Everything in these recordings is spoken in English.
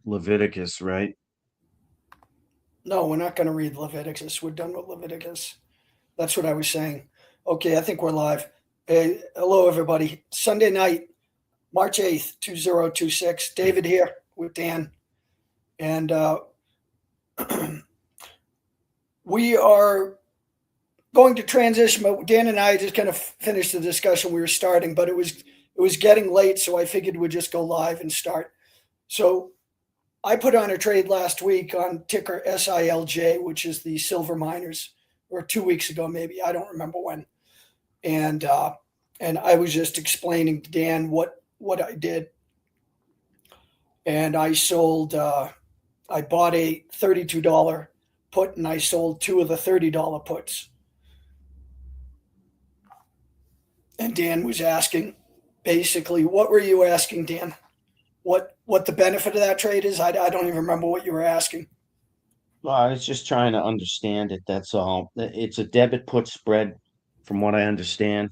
Leviticus, right? No, we're not going to read Leviticus. We're done with Leviticus. That's what I was saying. Okay, I think we're live. Hey, hello, everybody. Sunday night, March 8th, 2026. David here with Dan. And we are going to transition, but Dan and I just kind of finished the discussion we were starting, but it was getting late, so I figured we'd just go live and start. So I put on a trade last week on ticker SILJ, which is the silver miners, or 2 weeks ago, maybe. I don't remember when. And I was just explaining to Dan what I did. And I sold, I bought a $32 put and I sold two of the $30 puts. And Dan was asking, basically, what were you asking, Dan? What the benefit of that trade is? I don't even remember what you were asking. Well, I was just trying to understand it. That's all. It's a debit put spread, from what I understand.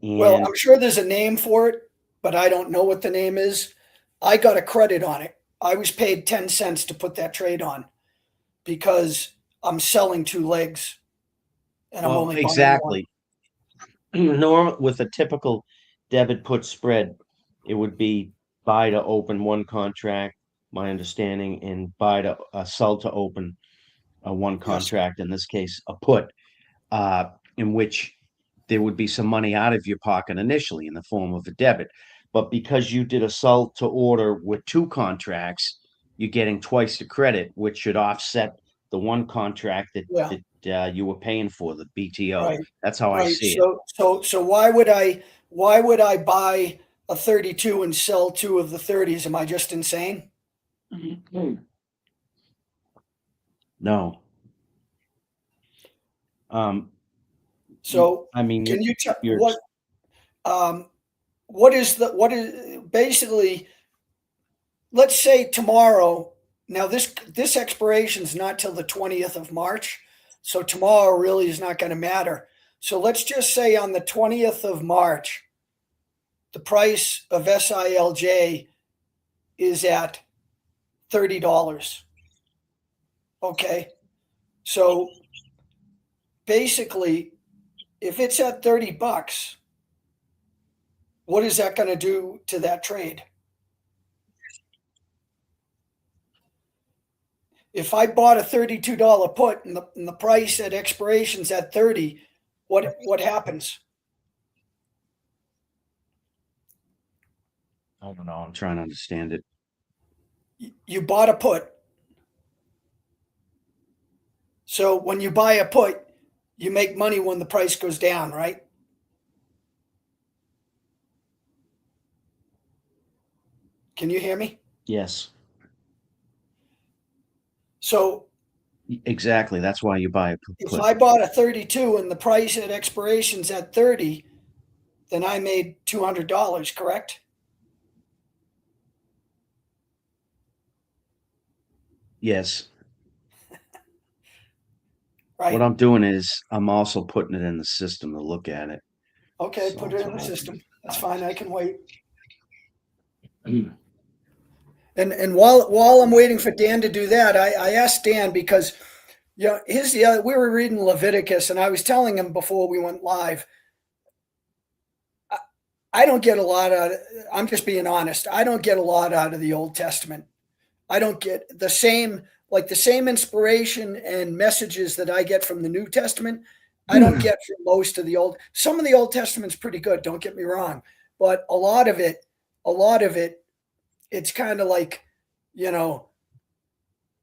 Well, And I'm sure there's a name for it, but I don't know what the name is. I got a credit on it. I was paid 10 cents to put that trade on because I'm selling two legs and I'm well, only buying one. exactly. Normal with a typical debit put spread, it would be buy to open one contract, my understanding, and buy to sell to open one Yes. contract. In this case, a put, uh, in which there would be some money out of your pocket initially in the form of a debit. But because you did a sell to order with two contracts, you're getting twice the credit, which should offset the one contract Yeah. that you were paying for, the BTO. Right. That's how I Right. see it. So why would I buy a 32 and sell two of the 30s? Am I just insane? No. Um, So I mean, can you tell you're um, what is basically, let's say tomorrow. Now this expiration is not till the 20th of March, so tomorrow really is not going to matter. So let's just say on the 20th of March, the price of SILJ is at $30. Okay, so basically, if it's at $30, what is that going to do to that trade? If I bought a $32 put and the price at expiration's at 30, what happens? I don't know. I'm trying to understand it. You bought a put. So when you buy a put, you make money when the price goes down, right? Can you hear me? Yes, So exactly. That's why you buy a if put. I bought a 32 and the price at expiration's at 30, then I made $200, correct? Yes. What Right. I'm doing is I'm also putting it in the system to look at it. Okay, So put it that's in what the I'll system. That's fine. I can wait. do. And while I'm waiting for Dan to do that, I asked Dan because here's the other. We were reading Leviticus, and I was telling him before we went live. I don't get a lot out. I'm just being honest. I don't get a lot out of the Old Testament. I don't get the same inspiration and messages that I get from the New Testament. I don't get from most of the old. Some of the Old Testament's pretty good. Don't get me wrong, but a lot of it, it's kind of like, you know,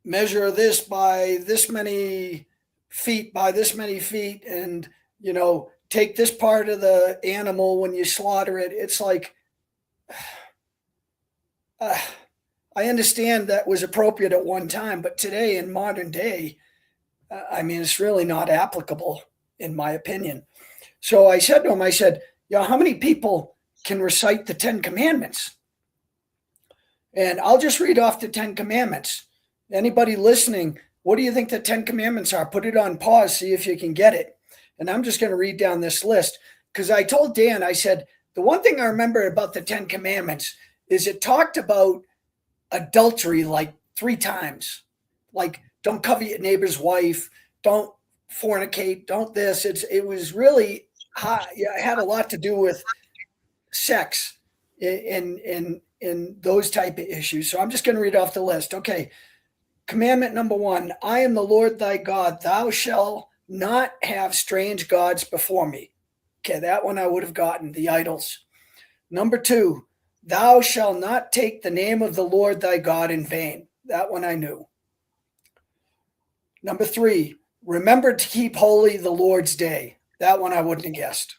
measure this by this many feet by this many feet, and take this part of the animal when you slaughter it. It's like, uh, I understand that was appropriate at one time, but today in modern day, I mean, it's really not applicable, in my opinion. So I said to him, I said, yeah, how many people can recite the Ten Commandments? And I'll just read off the Ten Commandments. Anybody listening, what do you think the Ten Commandments are? Put it on pause, see if you can get it. And I'm just going to read down this list because I told Dan, I said, the one thing I remember about the Ten Commandments is it talked about adultery like 3 times. Like, don't covet your neighbor's wife, don't fornicate, don't this. It was really high. Yeah, it had a lot to do with sex in those type of issues. So I'm just going to read off the list. Okay. Commandment number 1, I am the Lord thy God. Thou shalt not have strange gods before me. Okay, that one I would have gotten, the idols. Number 2, thou shalt not take the name of the Lord thy God in vain. That one I knew. Number 3, remember to keep holy the Lord's day. That one I wouldn't have guessed.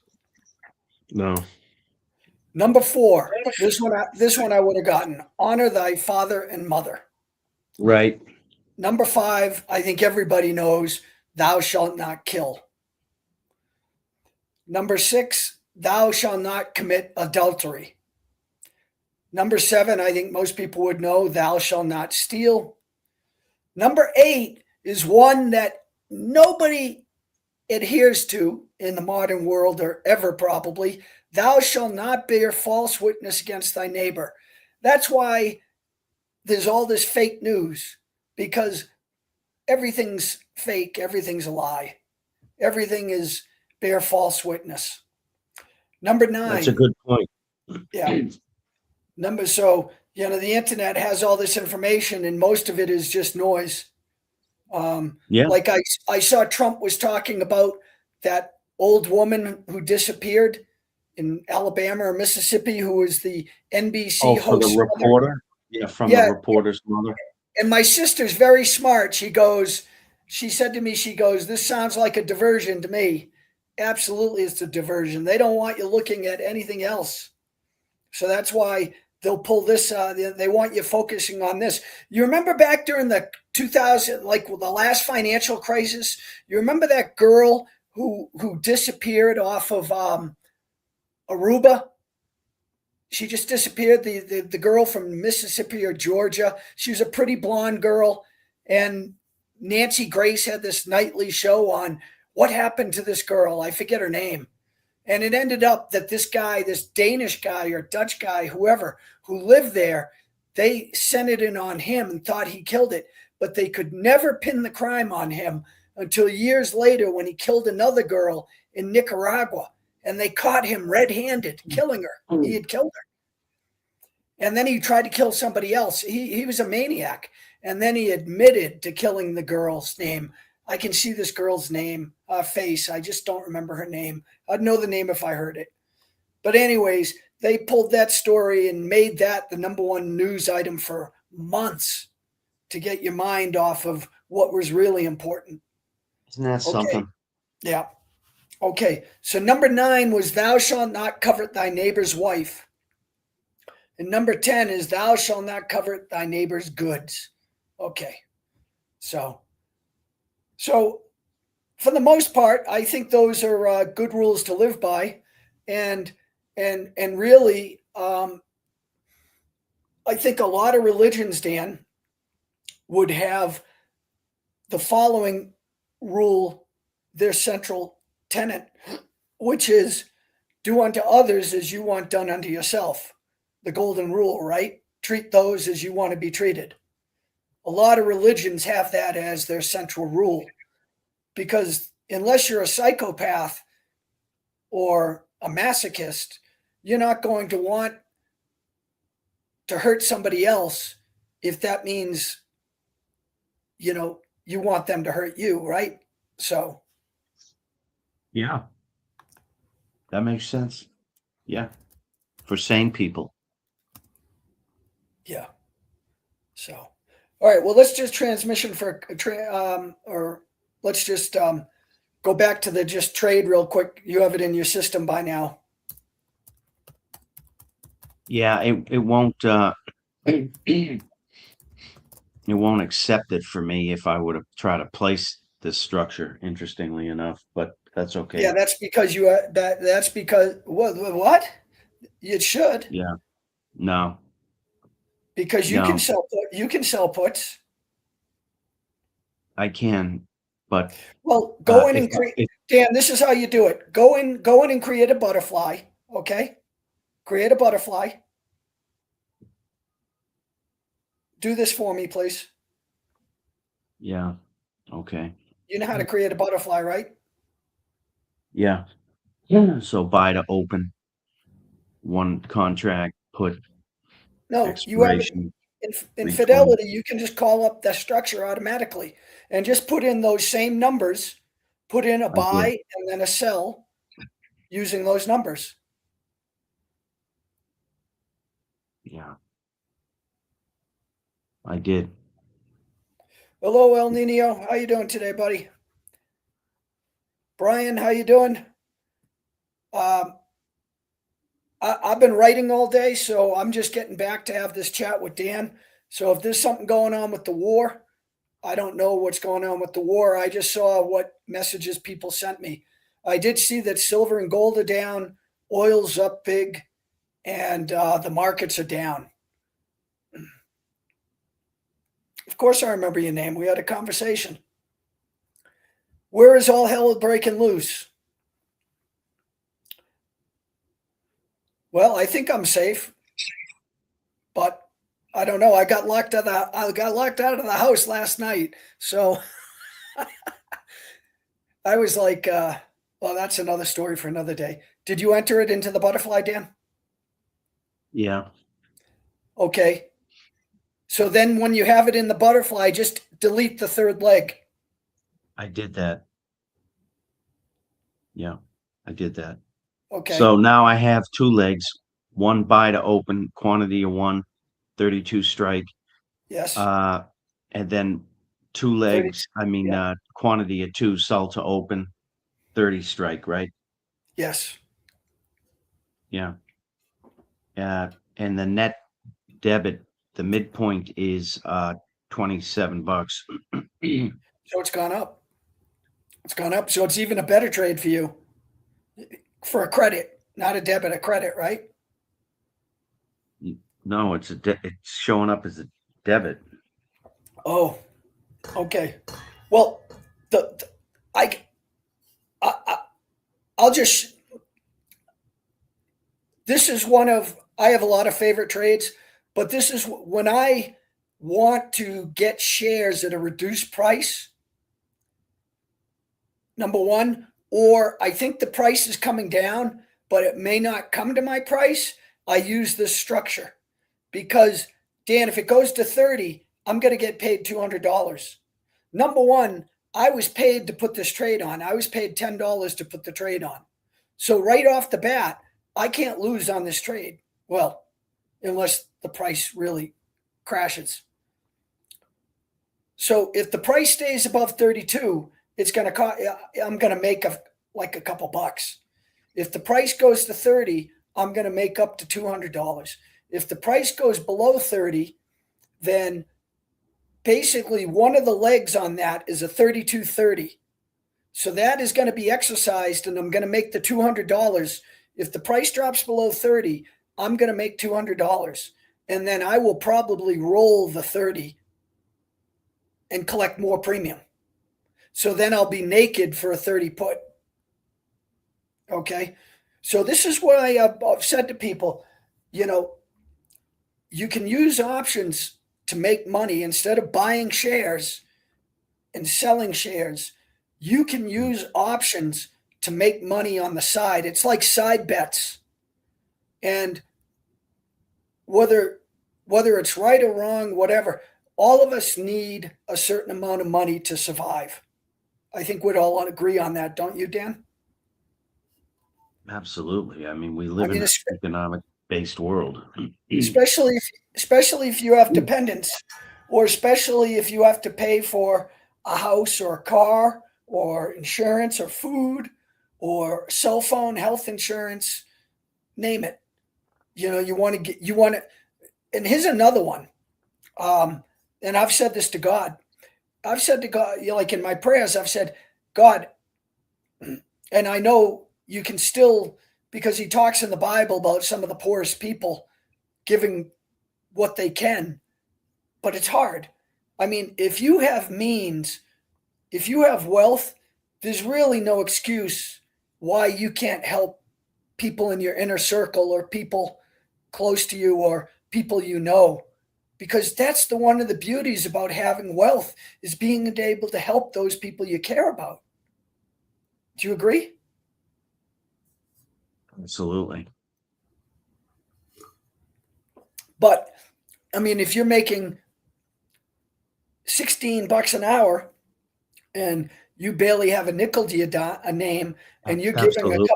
No. Number 4, this one I would have gotten. Honor thy father and mother. Right. Number 5, I think everybody knows, thou shalt not kill. Number 6, thou shalt not commit adultery. Number 7, I think most people would know, thou shalt not steal. Number 8 is one that nobody adheres to in the modern world, or ever probably. Thou shalt not bear false witness against thy neighbor. That's why there's all this fake news, because everything's fake, everything's a lie. Everything is bear false witness. Number 9. That's a good point. Yeah. So, the internet has all this information and most of it is just noise. Yeah. Like I saw Trump was talking about that old woman who disappeared in Alabama or Mississippi, who was the NBC for host. the reporter? Yeah, from the reporter's mother. And my sister's very smart. She said to me, this sounds like a diversion to me. Absolutely, it's a diversion. They don't want you looking at anything else. So that's why they'll pull this. They want you focusing on this. You remember back during the 2000, like the last financial crisis, you remember that girl who disappeared off of Aruba? She just disappeared. The girl from Mississippi or Georgia. She was a pretty blonde girl. And Nancy Grace had this nightly show on what happened to this girl. I forget her name. And it ended up that this guy, this Danish guy or Dutch guy, whoever, who lived there, they sent it in on him and thought he killed it. But they could never pin the crime on him until years later when he killed another girl in Nicaragua. And they caught him red-handed, killing her. He had killed her. And then he tried to kill somebody else. He was a maniac. And then he admitted to killing the girl's name. I can see this girl's name, face. I just don't remember her name. I'd know the name if I heard it. But anyways, they pulled that story and made that the number 1 news item for months to get your mind off of what was really important. Isn't that something? Yeah. Okay, so number 9 was thou shalt not covet thy neighbor's wife. And number 10 is thou shalt not covet thy neighbor's goods. Okay, so for the most part, I think those are good rules to live by. And really, I think a lot of religions, Dan, would have the following rule, their central tenet, which is do unto others as you want done unto yourself. The golden rule, right? Treat those as you want to be treated. A lot of religions have that as their central rule, because unless you're a psychopath or a masochist, you're not going to want to hurt somebody else if that means, you want them to hurt you, right? So yeah, that makes sense. Yeah, for sane people. Yeah. So, all right. Well, let's just transition or let's just go back to the just trade real quick. You have it in your system by now. Yeah, it won't. It won't accept it for me if I were to try to place this structure. Interestingly enough, but that's okay. Yeah, that's because that's because what? It should. Yeah. No. Because you can sell puts. I can, but go in and create. Dan, this is how you do it. Go in and create a butterfly. Okay, create a butterfly. Do this for me, please. Yeah. Okay. You know how to create a butterfly, right? Yeah. Yeah. So buy to open, one contract, put No, you have it expiration in 320. Fidelity. You can just call up the structure automatically and just put in those same numbers, put in a I did. buy and then a sell using those numbers. Yeah, I did. Hello, El Nino. How you doing today, buddy? Brian, how you doing? Um, I've been writing all day, so I'm just getting back to have this chat with Dan. So if there's something going on with the war, I don't know what's going on with the war. I just saw what messages people sent me. I did see that silver and gold are down, oil's up big, and the markets are down. Of course, I remember your name. We had a conversation. Where is all hell breaking loose? Well, I think I'm safe, but I don't know. I got locked out of the house last night, so I was like, well, that's another story for another day. Did you enter it into the butterfly, Dan? Yeah, Okay. So then when you have it in the butterfly, just delete the third leg. I did that. Yeah, I did that. Okay. So now I have two legs, one buy to open, quantity of one, 32 strike, Yes. uh, and then two 30. legs, Yeah. quantity of two, sell to open, 30 strike, right? Yes. Yeah. And the net debit, the midpoint is 27 bucks. So it's gone up. It's gone up. So it's even a better trade for you for a credit, not a debit, a credit, right? No, it's showing up as a debit. Oh, okay. Well, the I, I I'll just this is one of I have a lot of favorite trades, but this is when I want to get shares at a reduced price. Number one, or I think the price is coming down, but it may not come to my price. I use this structure because Dan, if it goes to 30, I'm going to get paid $200. Number one, I was paid to put this trade on. I was paid $10 to put the trade on. So right off the bat, I can't lose on this trade. Well, unless the price really crashes. So if the price stays above 32, it's going to cost, I'm going to make like a couple bucks. If the price goes to 30, I'm going to make up to $200. If the price goes below 30, then basically one of the legs on that is a 32.30. So that is going to be exercised and I'm going to make the $200. If the price drops below 30, I'm going to make $200. And then I will probably roll the 30 and collect more premium. So then I'll be naked for a 30 put. Okay. So this is what I've said to people, you know, you can use options to make money instead of buying shares and selling shares. You can use options to make money on the side. It's like side bets. And whether it's right or wrong, whatever, all of us need a certain amount of money to survive. I think we'd all agree on that, don't you, Dan? Absolutely. I mean, we I live in mean, an economic-based world. especially if you have dependents, or especially if you have to pay for a house or a car or insurance or food or cell phone, health insurance, name it. You know, you want to, and here's another one. And I've said this to God. I've said to God, you know, like in my prayers, I've said, God, and I know you can still, because he talks in the Bible about some of the poorest people giving what they can, but it's hard. I mean, if you have means, if you have wealth, there's really no excuse why you can't help people in your inner circle or people close to you or people you know. because that's the one of the beauties about having wealth is being able to help those people you care about. Do you agree? Absolutely. But I mean, if you're making $16 an hour and you barely have a nickel to your a name, and Absolutely.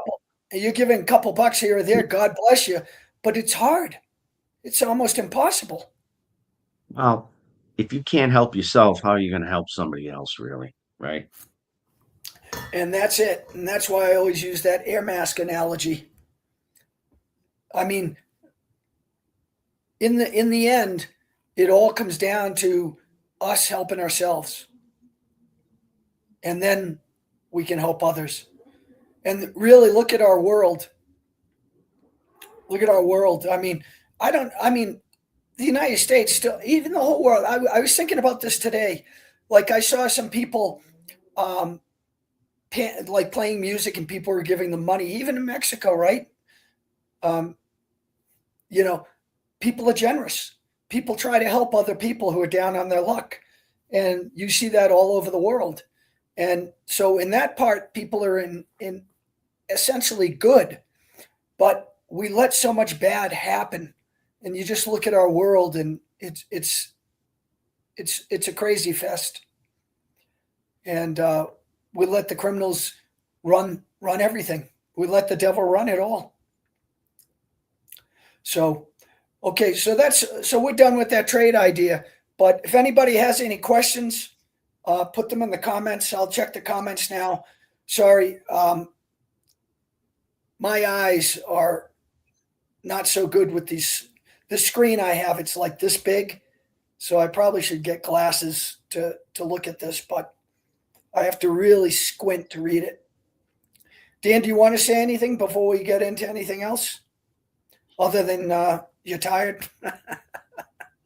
you're giving a couple bucks here or there, God bless you, but it's hard. It's almost impossible. Well, if you can't help yourself, how are you going to help somebody else, really? Right? And that's it. And that's why I always use that air mask analogy. I mean, in the end, it all comes down to us helping ourselves. And then we can help others. And really look at our world. Look at our world. I mean, the United States still, even the whole world. I was thinking about this today. Like I saw some people um, like playing music and people were giving them money, even in Mexico, right? Um, you know, people are generous. People try to help other people who are down on their luck. And you see that all over the world. And so in that part, people are in essentially good, but we let so much bad happen. And you just look at our world and it's a crazy fest. And we let the criminals run everything. We let the devil run it all. So okay, so we're done with that trade idea. But if anybody has any questions, put them in the comments. I'll check the comments now. Sorry, my eyes are not so good with these. This screen I have, it's like this big, so I probably should get glasses to look at this. But I have to really squint to read it. Dan, do you want to say anything before we get into anything else, other than you're tired?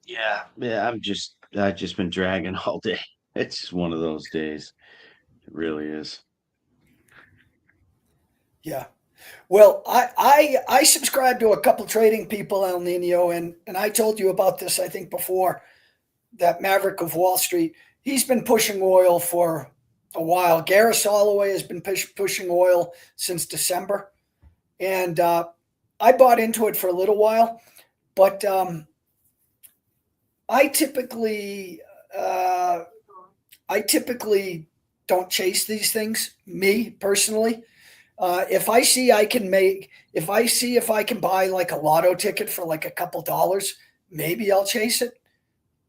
Yeah. I've just been dragging all day. It's just one of those days. It really is. Yeah. Well, I subscribe to a couple trading people, El Nino, and I told you about this, I think, before, that Maverick of Wall Street. He's been pushing oil for a while. Gareth Soloway has been pushing oil since December, and I bought into it for a little while, but I typically uh, I typically don't chase these things. Me personally, if I see I can make, if I see if I can buy like a lotto ticket for like a couple dollars, maybe I'll chase it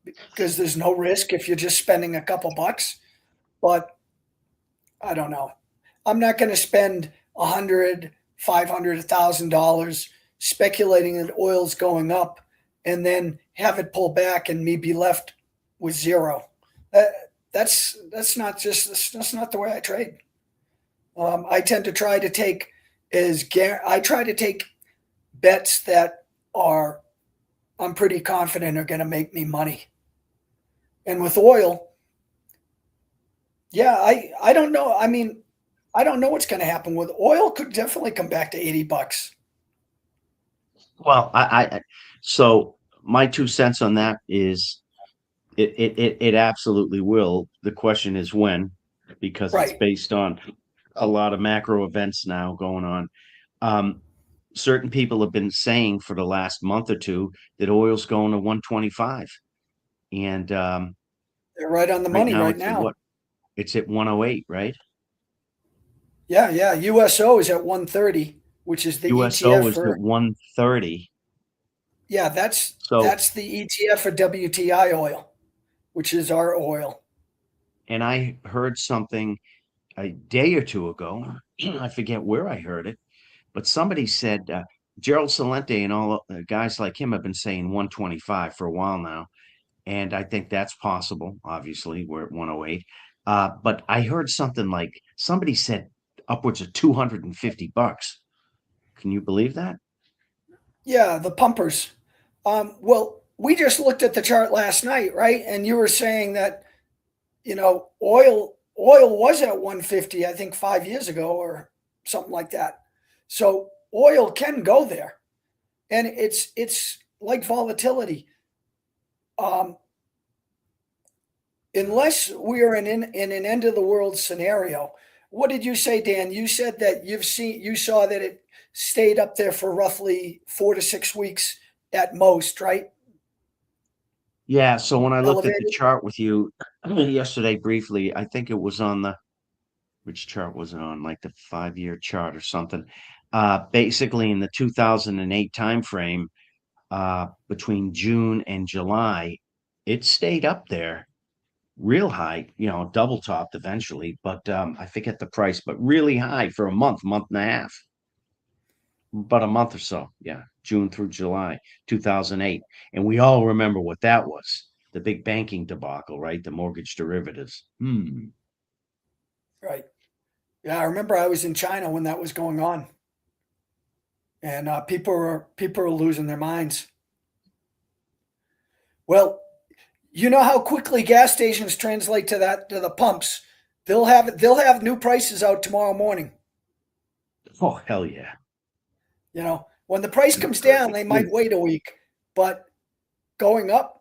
because there's no risk if you're just spending a couple bucks. But I don't know. I'm not going to spend 100, 500, $1,000 speculating that oil's going up and then have it pull back and me be left with zero. That, that's not the way I trade. I tend to try to take I try to take bets that are I'm pretty confident are going to make me money. And with oil, yeah, I don't know. I mean, I don't know what's going to happen with oil. Could definitely come back to $80. Well, so my 2 cents on that is it absolutely will. The question is when, because it's Right. based on a lot of macro events now going on. Um, Certain people have been saying for the last month or two that oil's going to 125. And They're right on the right money now right it's at now. what? It's at 108, right? Yeah, yeah. USO is at 130, which is the ETF USO is for, at 130. yeah, So, that's the ETF for WTI oil, which is our oil. and I heard something a day or two ago. I forget where I heard it, but somebody said Gerald Salente and all guys like him have been saying 125 for a while now. And I think that's possible. Obviously, we're at 108. But I heard something like somebody said upwards of $250. Can you believe that? Yeah, the pumpers. Well, we just looked at the chart last night, right? And you were saying that, oil was at 150, I think 5 years ago or something like that. So oil can go there. And it's like volatility. Um, unless we are in an end of the world scenario, what did you say, Dan? You said that you saw that it stayed up there for roughly 4 to 6 weeks at most, right? Yeah, so when I looked at the Elevated. chart with you yesterday briefly, I think it was on the which chart was it on? Like the 5-year chart or something. Basically in the 2008 timeframe, between June and July, it stayed up there real high, double topped eventually, but I forget the price, but really high for a month and a half, but a month or so. Yeah, June through July 2008. And we all remember what that was, the big banking debacle, right? The mortgage derivatives. Right. Yeah, I remember I was in China when that was going on, and people were losing their minds. Well, you know how quickly gas stations translate to the pumps. They'll have new prices out tomorrow morning. Oh, hell yeah. When the price That's comes down, terrific. they might wait a week, but going up,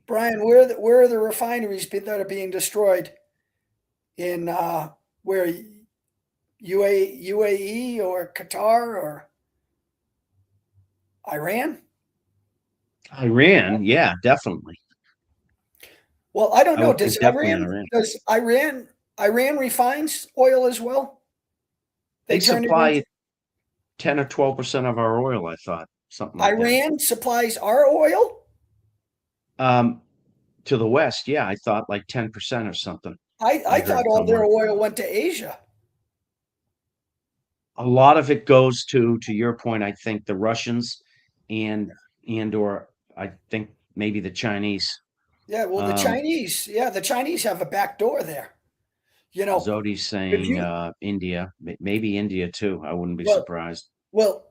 Brian, where are the refineries that are being destroyed in where UAE or Qatar or Iran? Iran, yeah, definitely. Well, I don't I know. would think definitely Iran. Does Iran refines oil as well? They They turn it into supply 10 or 12% of our oil, I thought, something like that. Iran supplies our oil. Um, to the west, yeah, I thought like 10% or something. I I thought heard all their somewhere. oil went to Asia. A lot of it goes to your point, I think the Russians and or I think maybe the Chinese. Yeah, well, Um, the Chinese have a back door there. You know, Zodi's if saying you India, maybe India too. I wouldn't be well, surprised. well,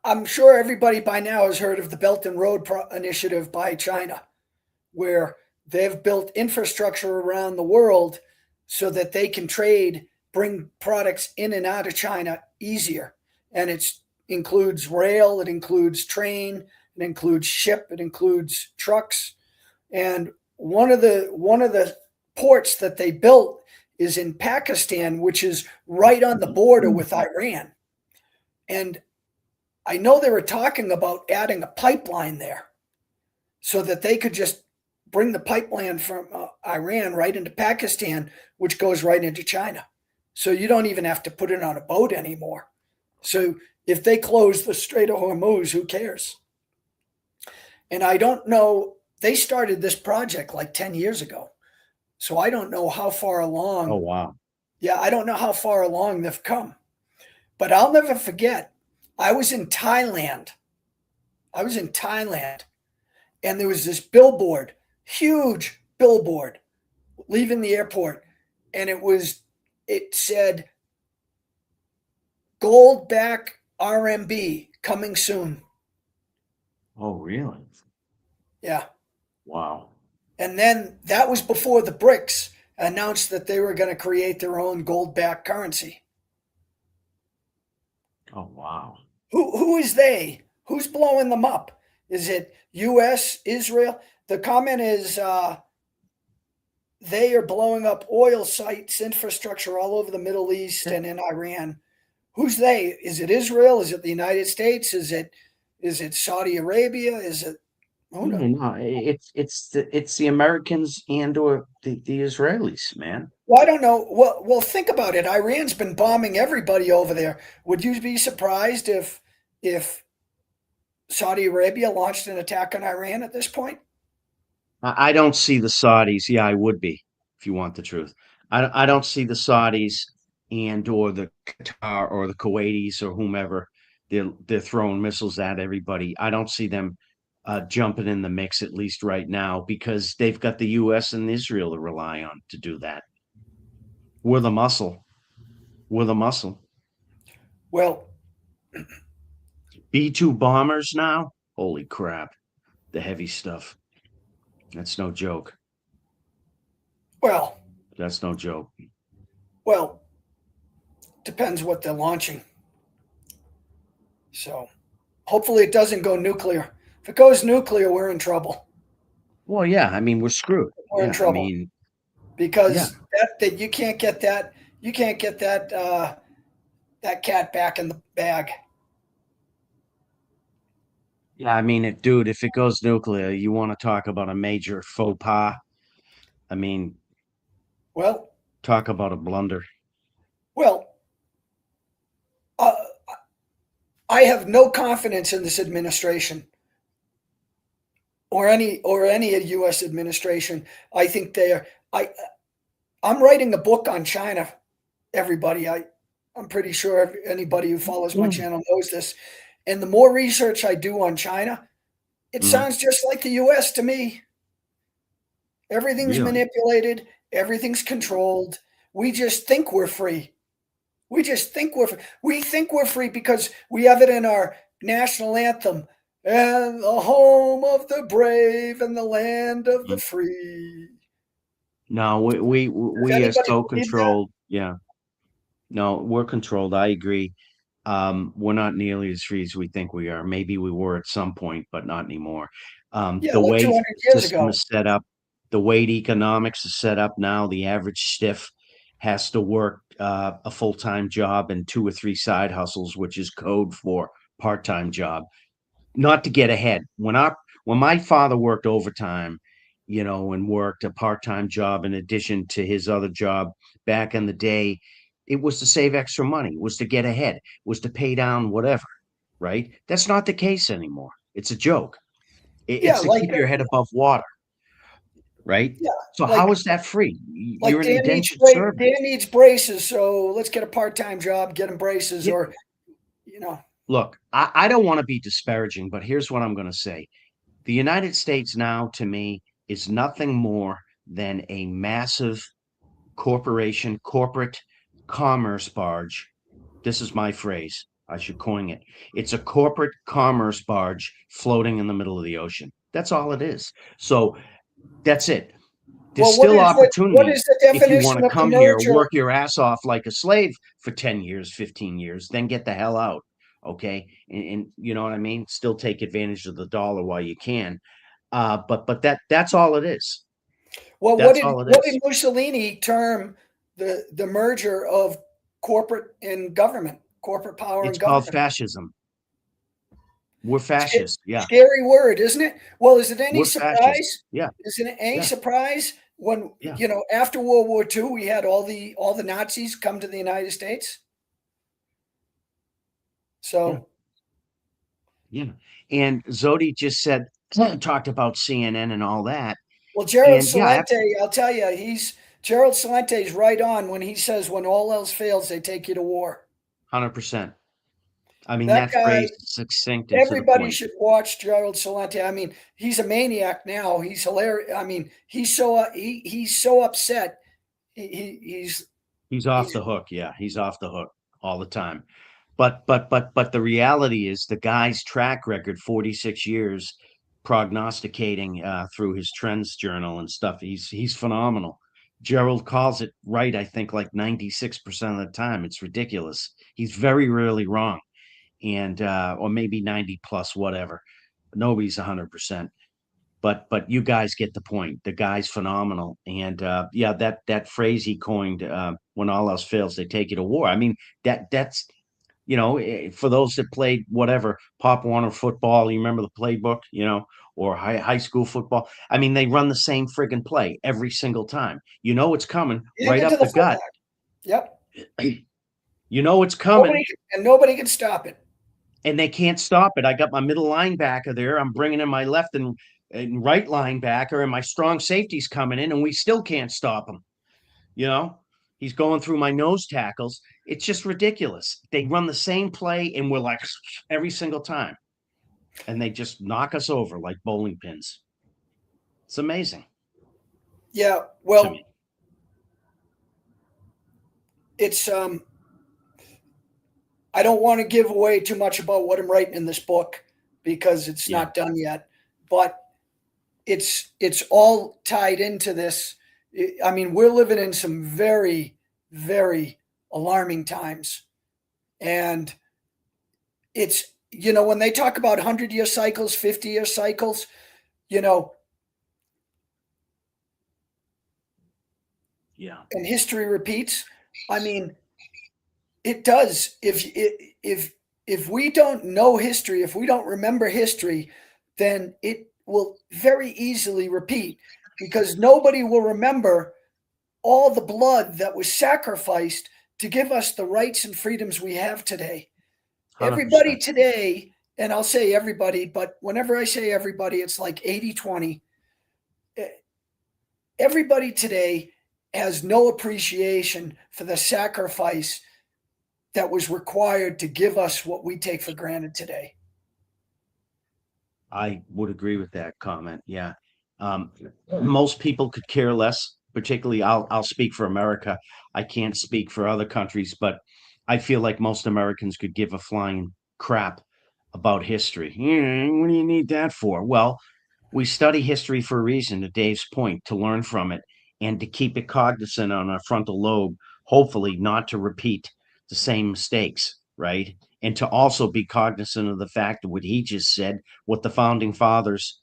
I'm sure everybody by now has heard of the Belt and Road Initiative by China, where they've built infrastructure around the world so that they can bring products in and out of China easier. And it includes rail, it includes train, it includes ship, it includes trucks. And one of the ports that they built is in Pakistan, which is right on the border with Iran. And I know they were talking about adding a pipeline there so that they could just bring the pipeline from Iran right into Pakistan, which goes right into China. So you don't even have to put it on a boat anymore. So if they close the Strait of Hormuz, who cares? And I don't know, they started this project like 10 years ago. So I don't know how far Oh, along. wow. Yeah, I don't know how far along they've come. But I'll never forget, I was in Thailand. I was in Thailand, and there was this billboard, huge billboard, leaving the airport, and it said gold back RMB coming soon. Oh, really? Yeah. Wow. And then that was before the BRICS announced that they were going to create their own gold back currency. Oh, wow. Who is they? Who's blowing them up? Is it US, Israel? The comment is they are blowing up oil sites, infrastructure all over the Middle East and in Iran. Who's they? Is it Israel? Is it the United States? Is it Saudi Arabia? Is it who knows? No, no, it's the Americans and or the Israelis, man. Well, I don't know. Well, think about it. Iran's been bombing everybody over there. Would you be surprised if Saudi Arabia launched an attack on Iran at this point? I don't see the Saudis. Yeah, I would be if you want the truth. I don't see the Saudis and or the Qatar or the Kuwaitis or whomever. They're throwing missiles at everybody. I don't see them jumping in the mix at least right now because they've got the U.S. and Israel to rely on to do that. We're the muscle. We're the muscle. Well, B-2 bombers now. Holy crap! The heavy stuff. That's no joke. well, That's no joke. well, depends what they're launching. So, Hopefully, it doesn't go nuclear. If it goes nuclear, we're in trouble. Well, yeah, I mean, we're screwed. We're in Yeah, I trouble mean, yeah, because that you can't get that. You can't get that cat back in the bag. yeah, I mean, dude, if it goes nuclear, you want to talk about a major faux pas? I mean, Well, talk about a blunder. well, uh, I have no confidence in this administration or any U.S. administration. I think they are. I'm writing a book on China. Everybody, I'm pretty sure anybody who follows my Mm. channel knows this. And the more research I do on China, it Mhm. sounds just like the U.S. to me. Everything's Really? manipulated. Everything's controlled. We just think we're free. We think we're free because we have it in our national anthem. And the home of the brave and the land of the Mm. free. No, we Does we are anybody so believe that? controlled. Yeah. No, we're controlled. I agree. We're not nearly as free as we think we are. Maybe we were at some point, but not anymore. Yeah, The like way 200 the years system ago. is set up, the way economics is set up now, the average stiff has to work a full-time job and two or three side hustles, which is code for part-time job, not to get ahead. When my father worked overtime, and worked a part-time job in addition to his other job back in the day, it was to save extra money, it was to get ahead, it was to pay down whatever, right? That's not the case anymore. It's a joke. Yeah, It's to keep your head above water, right? yeah, So how like is that free? You're an indentured Dan servant. needs braces, so let's get a part-time job, get him braces, You, or you know, look, I don't want to be disparaging, but here's what I'm going to say. The United States now, to me, is nothing more than a massive corporate commerce barge. This is my phrase. I should coin it. It's a corporate commerce barge floating in the middle of the ocean. That's all it is. So that's it. There's well, still what opportunity is the if you want definition to of the come here, merger? work your ass off like a slave for 10 years, 15 years, then get the hell out. Okay. And you know what I mean? Still take advantage of the dollar while you can. But that's all it is. Well, That's all it what did is. Mussolini term the merger of corporate and government, corporate power and It's called government? fascism. We're fascists. Yeah. Scary word, isn't it? Well, is it any We're fascists. surprise? Yeah. Is it any Yeah. surprise when Yeah. after World War II we had all the Nazis come to the United States? Yeah. So, Yeah. And Zodi just said, talked about CNN and all that. well, Gerald And yeah, Celente, I'll tell you, Gerald Celente's right on when he says, "When all else fails, they take you to war." 100%. I mean, That that guy, phrase is succint and to the everybody point. should watch Gerald Celente. I mean, he's a maniac now. He's hilarious. I mean, he's so upset. He's He's off he's the hook. Yeah, he's off the hook all the time. But the reality is the guy's track record, 46 years prognosticating through his trends journal and stuff. He's phenomenal. Gerald calls it right, I think, like 96% of the time. It's ridiculous. He's very rarely wrong. And or maybe 90 plus, whatever. Nobody's 100%. But you guys get the point. The guy's phenomenal. And yeah, that phrase he coined, when all else fails, they take you to war. I mean, that's for those that played whatever Pop Warner football, you remember the playbook, or high school football. I mean, they run the same friggin' play every single time. You know it's coming getting right into up the the gut. fullback. Yep. You know it's coming, Nobody can stop it. and they can't stop it. I got my middle linebacker there. I'm bringing in my left and right linebacker, and my strong safety's coming in, and we still can't stop him. You know, he's going through my nose tackles. It's just ridiculous. They run the same play, and we're like every single time, and they just knock us over like bowling pins. It's amazing Yeah. to Well, me. it's I don't want to give away too much about what I'm writing in this book because it's Yeah. not done yet, but it's all tied into this. I mean, we're living in some very, very alarming times, and it's when they talk about 100-year cycles, 50-year cycles, and Yeah. history repeats. I mean, it does. If we don't know history, if we don't remember history, then it will very easily repeat, because nobody will remember all the blood that was sacrificed to give us the rights and freedoms we have today. Everybody 100%. today, and I'll say everybody, but whenever I say everybody, it's like 80-20. Everybody today has no appreciation for the sacrifice that was required to give us what we take for granted today. I would agree with that comment. Yeah. Um, Most people could care less, particularly I'll speak for America. I can't speak for other countries, but I feel like most Americans could give a flying crap about history. What do you need that for? Well, we study history for a reason, to Dave's point, to learn from it and to keep it cognizant on our frontal lobe, hopefully not to repeat the same mistakes, right? And to also be cognizant of the fact that what he just said, what the founding fathers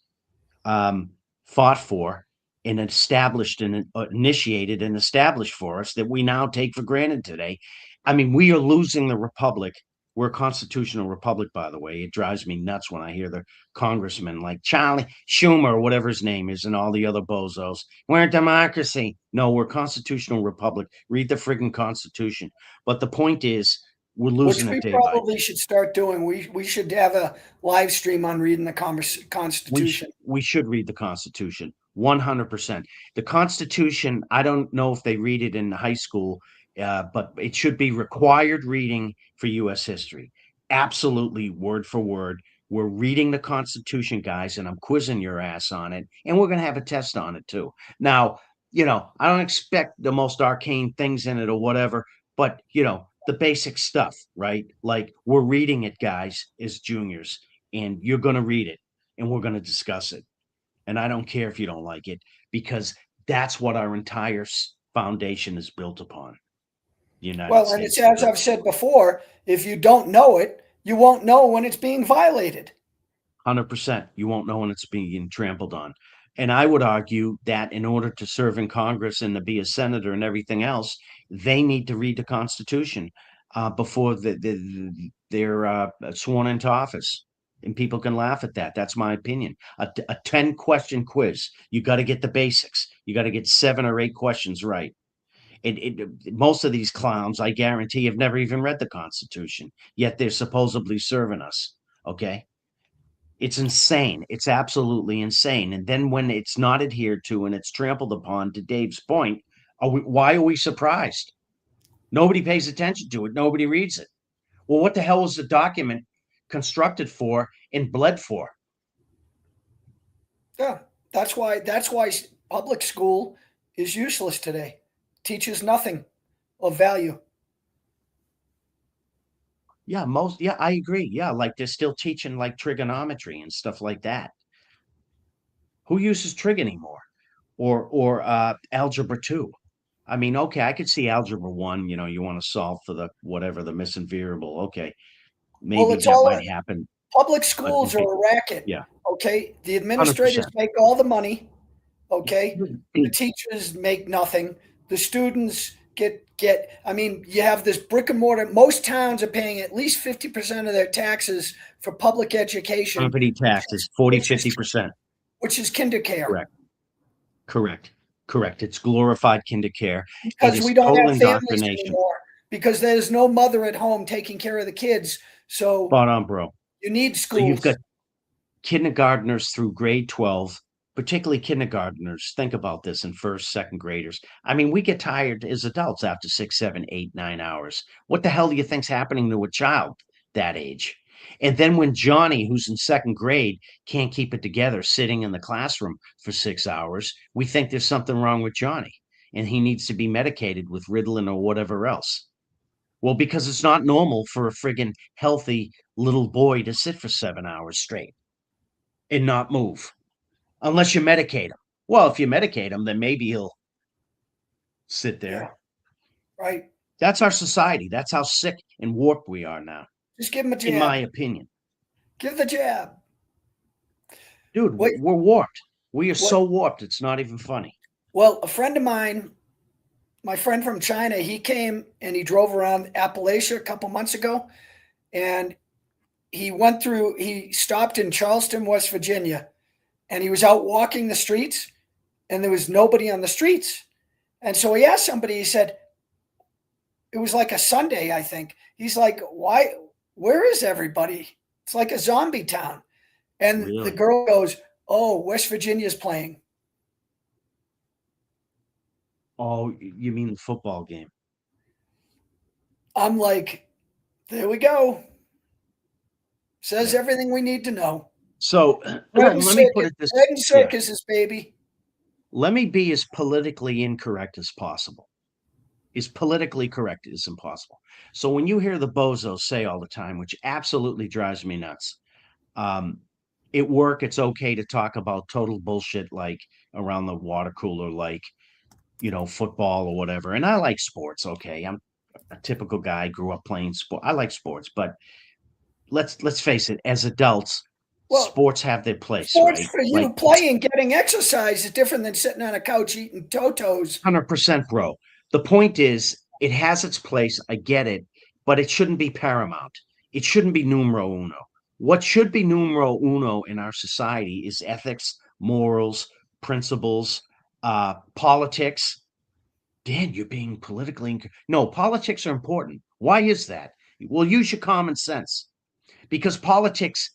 um, fought for and established and initiated and established for us, that we now take for granted today. I mean, we are losing the republic. We're a constitutional republic, by the way. It drives me nuts when I hear the congressmen like Charlie Schumer or whatever his name is and all the other bozos. We're a democracy. No, we're a constitutional republic. Read the friggin' Constitution. But the point is, we're Which losing it we day by probably day. should start doing. We should have a live stream on reading the Constitution. We should read the Constitution 100%. The Constitution, I don't know if they read it in high school, but it should be required reading for U.S. history. Absolutely, word for word. We're reading the Constitution, guys, and I'm quizzing your ass on it, and we're going to have a test on it too. Now, I don't expect the most arcane things in it or whatever, but the basic stuff, right? Like, we're reading it, guys, as juniors, and you're going to read it and we're going to discuss it. And I don't care if you don't like it, because that's what our entire foundation is built upon. The United Well, and it's States of as I've America. said before, if you don't know it, you won't know when it's being violated. 100%. You won't know when it's being trampled on. And I would argue that in order to serve in Congress and to be a senator and everything else, they need to read the Constitution before they're sworn into office. And people can laugh at that. That's my opinion. A 10-question quiz. You got to get the basics. You got to get 7 or 8 questions right. Most of these clowns, I guarantee, have never even read the Constitution, yet they're supposedly serving us. Okay. It's insane. It's absolutely insane. And then when it's not adhered to and it's trampled upon, to Dave's point, why are we surprised? Nobody pays attention to it. Nobody reads it. Well, what the hell was the document constructed for and bled for? Yeah, that's why public school is useless today. Teaches nothing of value. Yeah, I agree. Yeah, like they're still teaching like trigonometry and stuff like that. Who uses trig anymore? Or algebra 2? I mean, okay, I could see algebra 1, you want to solve for the whatever the missing variable. Okay, Well, maybe it's that all might happen, public but schools are a racket. yeah, Okay, the administrators 100%. make all the money. Okay, the teachers make nothing. The students get. I mean, you have this brick and mortar. Most towns are paying at least 50% of their taxes for public education, Property taxes, 40, which is 50%. which is kindercare. Correct, correct, correct. It's glorified kindercare. It Because is we don't total have families indoctrination. anymore, because there's no mother at home taking care of the kids. So Spot on, bro. you need So you've got schools. kindergartners through grade 12, particularly kindergartners. Think about this, in first, second graders. I mean, we get tired as adults after 6, 7, 8, 9 hours. What the hell do you think's happening to a child that age? And then when Johnny, who's in second grade, can't keep it together sitting in the classroom for 6 hours, we think there's something wrong with Johnny and he needs to be medicated with Ritalin or whatever else. Well, because it's not normal for a friggin' healthy little boy to sit for 7 hours straight and not move unless you medicate him. Well, if you medicate him, then maybe he'll sit Yeah, there. right. That's our society. That's how sick and warped we are now, Just give them a in my jab. opinion. Give the jab. Dude, Wait, we're warped. We are what? so warped. It's not even funny. Well, a friend of mine, my friend from China, he came and he drove around Appalachia a couple months ago, and he stopped in Charleston, West Virginia, and he was out walking the streets, and there was nobody on the streets. And so he asked somebody, he said, it was like a Sunday, I think. He's like, why? Where is everybody? It's like a zombie town. And the Really? girl goes, oh, West Virginia's playing. Oh, you mean the football game? I'm like, there we go. Says Yeah. everything we need to know. So Bread and let me put circus, it this. bread and Yeah. circuses, baby. Let me be as politically incorrect as possible. As politically correct as impossible. So when you hear the bozos say all the time, which absolutely drives me nuts, um, at work, it's okay to talk about total bullshit like around the water cooler, like, football or whatever. And I like sports. Okay. I'm a typical guy, grew up playing sport. I like sports, but let's face it, as adults, Well, sports have their place, sports right? for Like you, playing, getting exercise is different than sitting on a couch eating Totos. 100%, bro. The point is, it has its place. I get it, but it shouldn't be paramount. It shouldn't be numero uno. What should be numero uno in our society is ethics, morals, principles, politics. Dan, you're being politically no, politics are important. Why is that? Well, use your common sense, because politics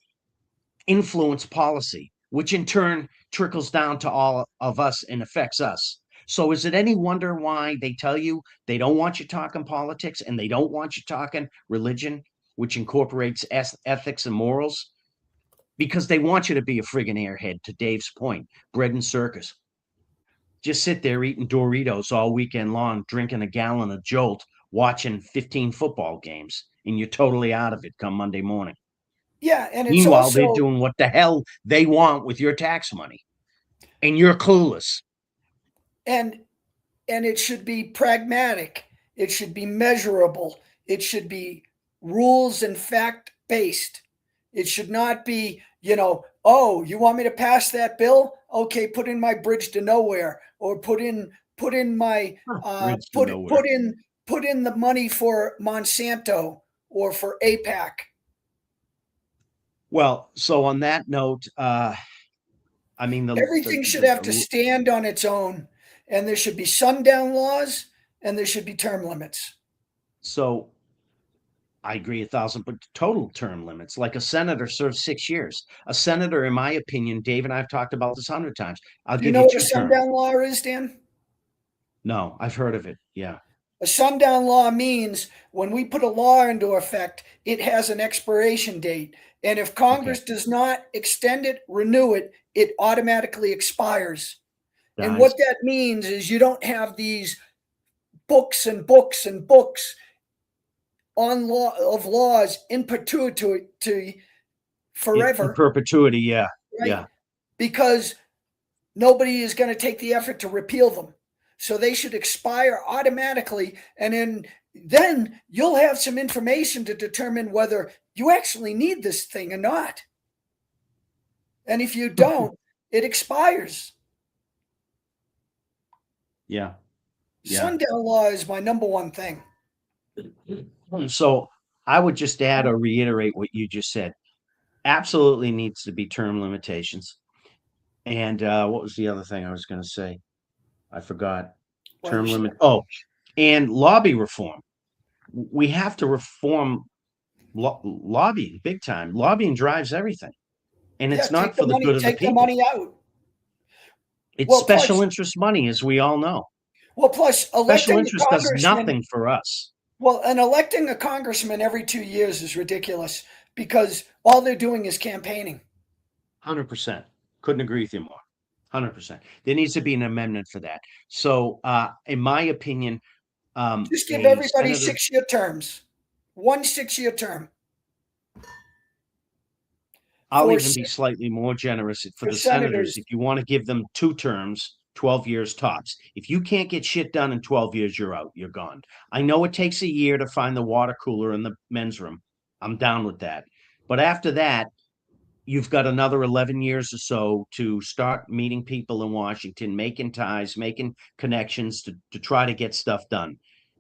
influence policy, which in turn trickles down to all of us and affects us. So is it any wonder why they tell you they don't want you talking politics and they don't want you talking religion, which incorporates ethics and morals? Because they want you to be a friggin' airhead, to Dave's point, bread and circus. Just sit there eating Doritos all weekend long, drinking a gallon of Jolt, watching 15 football games, and you're totally out of it come Monday morning. Yeah, and it's Meanwhile, they're also doing what the hell they want with your tax money, and you're clueless. and and it should be pragmatic. It should be measurable. It should be rules and fact based. It should not be, oh, you want me to pass that bill? Okay, put in my bridge to nowhere, or put in my Bridge to nowhere. put in the money for Monsanto or for APAC. Well, so on that note, I mean Everything should have to stand on its own, and there should be sundown laws, and there should be term limits. so I agree 1,000, but total term limits. Like a senator serves 6 years. A senator, in my opinion, Dave and I have talked about this 100 times. I'll Do you give know you what a 2 terms. sundown law is, Dan? No, I've heard of it. Yeah. A sundown law means when we put a law into effect, it has an expiration date. And if Okay. Congress does not extend it, renew it, it automatically expires. And Guys. what that means is you don't have these books and books and books on laws in perpetuity In forever, perpetuity. Yeah. right? Yeah. Because nobody is going to take the effort to repeal them. So they should expire automatically. And then you'll have some information to determine whether you actually need this thing or not. And if you don't, it expires. Yeah. Yeah. Sundown law is my number one thing. So I would just add or reiterate what you just said. Absolutely needs to be term limitations. And what was the other thing I was going to say? I forgot. Well, you Term should. limit. Oh, and lobby reform. We have to reform lobbying big time. Lobbying drives everything, and Yeah, it's not for the good of the take the people. money out. It's Well, special plus, interest money, as we all know. Special electing a interest does congressman. nothing for us. Well, and electing a congressman every 2 years is ridiculous because all they're doing is campaigning. 100%. Couldn't agree with you more. 100%. There needs to be an amendment for that. So, in my opinion, Just give a everybody senator. 6 year terms, 1 6 year term. I'll For, even be slightly more generous for for the senators. senators, If you want to give them 2 terms, 12 years tops. If you can't get shit done in 12 years, you're out. You're gone. I know it takes a year to find the water cooler in the men's room. I'm down with that. But after that, you've got another 11 years or so to start meeting people in Washington, making ties, making connections to try to get stuff done.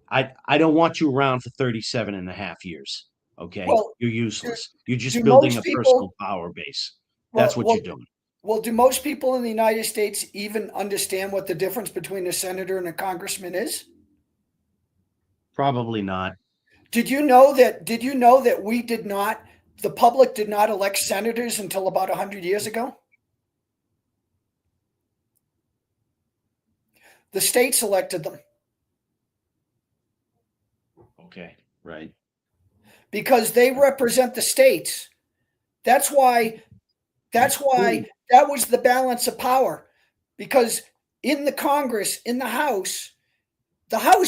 I don't want you around for 37 and a half years. Okay. Well, You're do, useless. You're do just building most a personal people, power base. That's well, what well, you're doing. well, do most people in the United States even understand what the difference between a senator and a congressman is? Probably not. Did you know that we did not, the public did not elect senators until about 100 years ago? The states elected them Okay. Right. because they represent the states. That's why that's Ooh, why that was the balance of power. Because in the Congress, in the house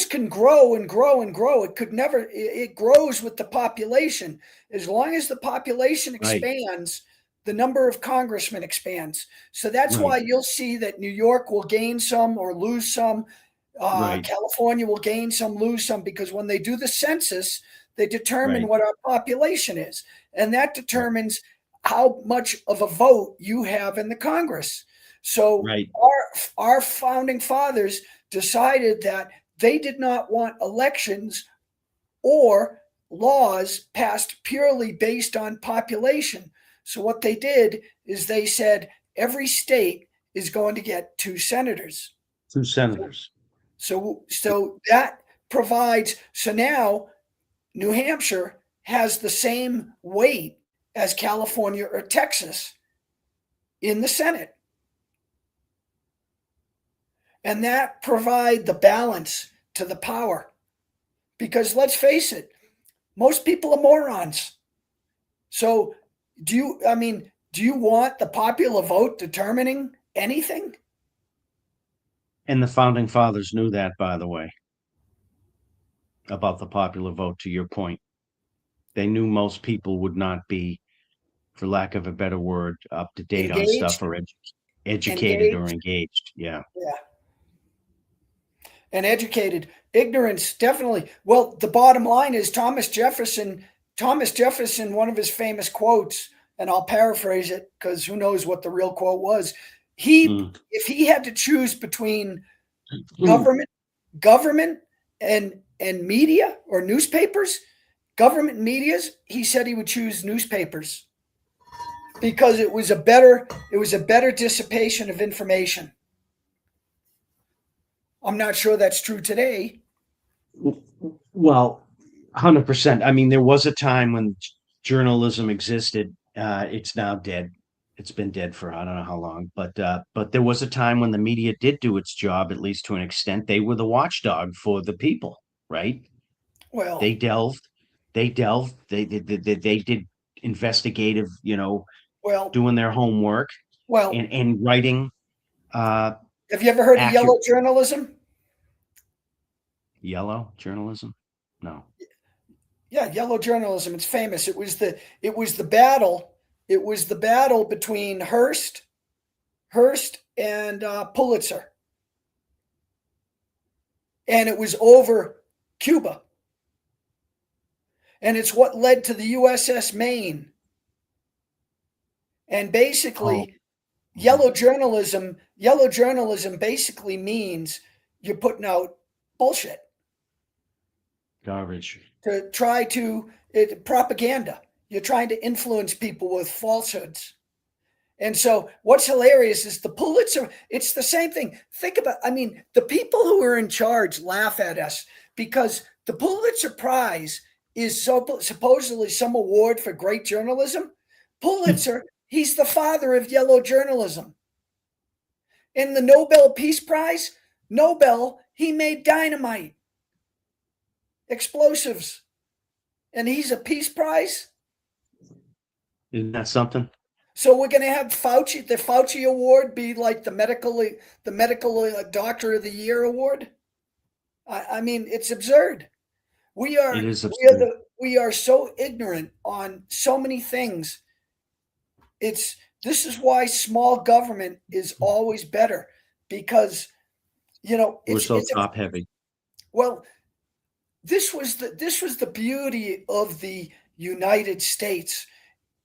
can grow and grow and grow. It could never, it grows with the population. As long as the population right. expands, the number of congressmen expands. So that's why Right. you'll see that New York will gain some or lose some. Right. California will gain some, lose some, because when they do the census, they determine Right. what our population is. And that Right. determines how much of a vote you have in the Congress. So Right. our founding fathers decided that they did not want elections or laws passed purely based on population. So what they did is they said every state is going to get two senators. Two senators. So that provides, so now New Hampshire has the same weight as California or Texas in the Senate. And that provide the balance to the power. Because let's face it, most people are morons. So do you want the popular vote determining anything? And the founding fathers knew that, by the way, about the popular vote, to your point. They knew most people would not be, for lack of a better word, up to date on stuff Engaged, or educated or engaged, engaged. Yeah. yeah, and educated. Ignorance, definitely. Well, the bottom line is Thomas Jefferson, one of his famous quotes, and I'll paraphrase it because who knows what the real quote was. Mm. If he had to choose between Mm. government, government and media or newspapers, government medias, he said he would choose newspapers because it was a better dissipation of information. I'm not sure that's true today. Well, 100%. I mean, there was a time when journalism existed. It's now dead. It's been dead for I don't know how long, but there was a time when the media did do its job, at least to an extent. They were the watchdog for the people, right? Well, They delved, they did investigative, well, doing their homework well. and writing uh Have you ever heard of accurate yellow journalism? yellow journalism. No. Yeah, yellow journalism. It's famous. It was the battle. It was the battle between Hearst and Pulitzer, and it was over Cuba, and it's what led to the USS Maine. And Oh. basically, Mhm. yellow journalism basically means you're putting out bullshit Garbage. to try to propaganda. You're trying to influence people with falsehoods. And so what's hilarious is the Pulitzer, it's the same thing. Think about, I mean, the people who are in charge laugh at us because the Pulitzer Prize is supposedly some award for great journalism. Pulitzer, he's the father of yellow journalism. In the Nobel Peace Prize, Nobel, he made dynamite, explosives, and he's a Peace Prize. Isn't that something? So we're going to have the Fauci Award be like the medical Doctor of the Year award. I mean, it's absurd. It is absurd. We are so ignorant on so many things. This is why small government is always better because We're so it's a, top heavy. well, this was the beauty of the United States.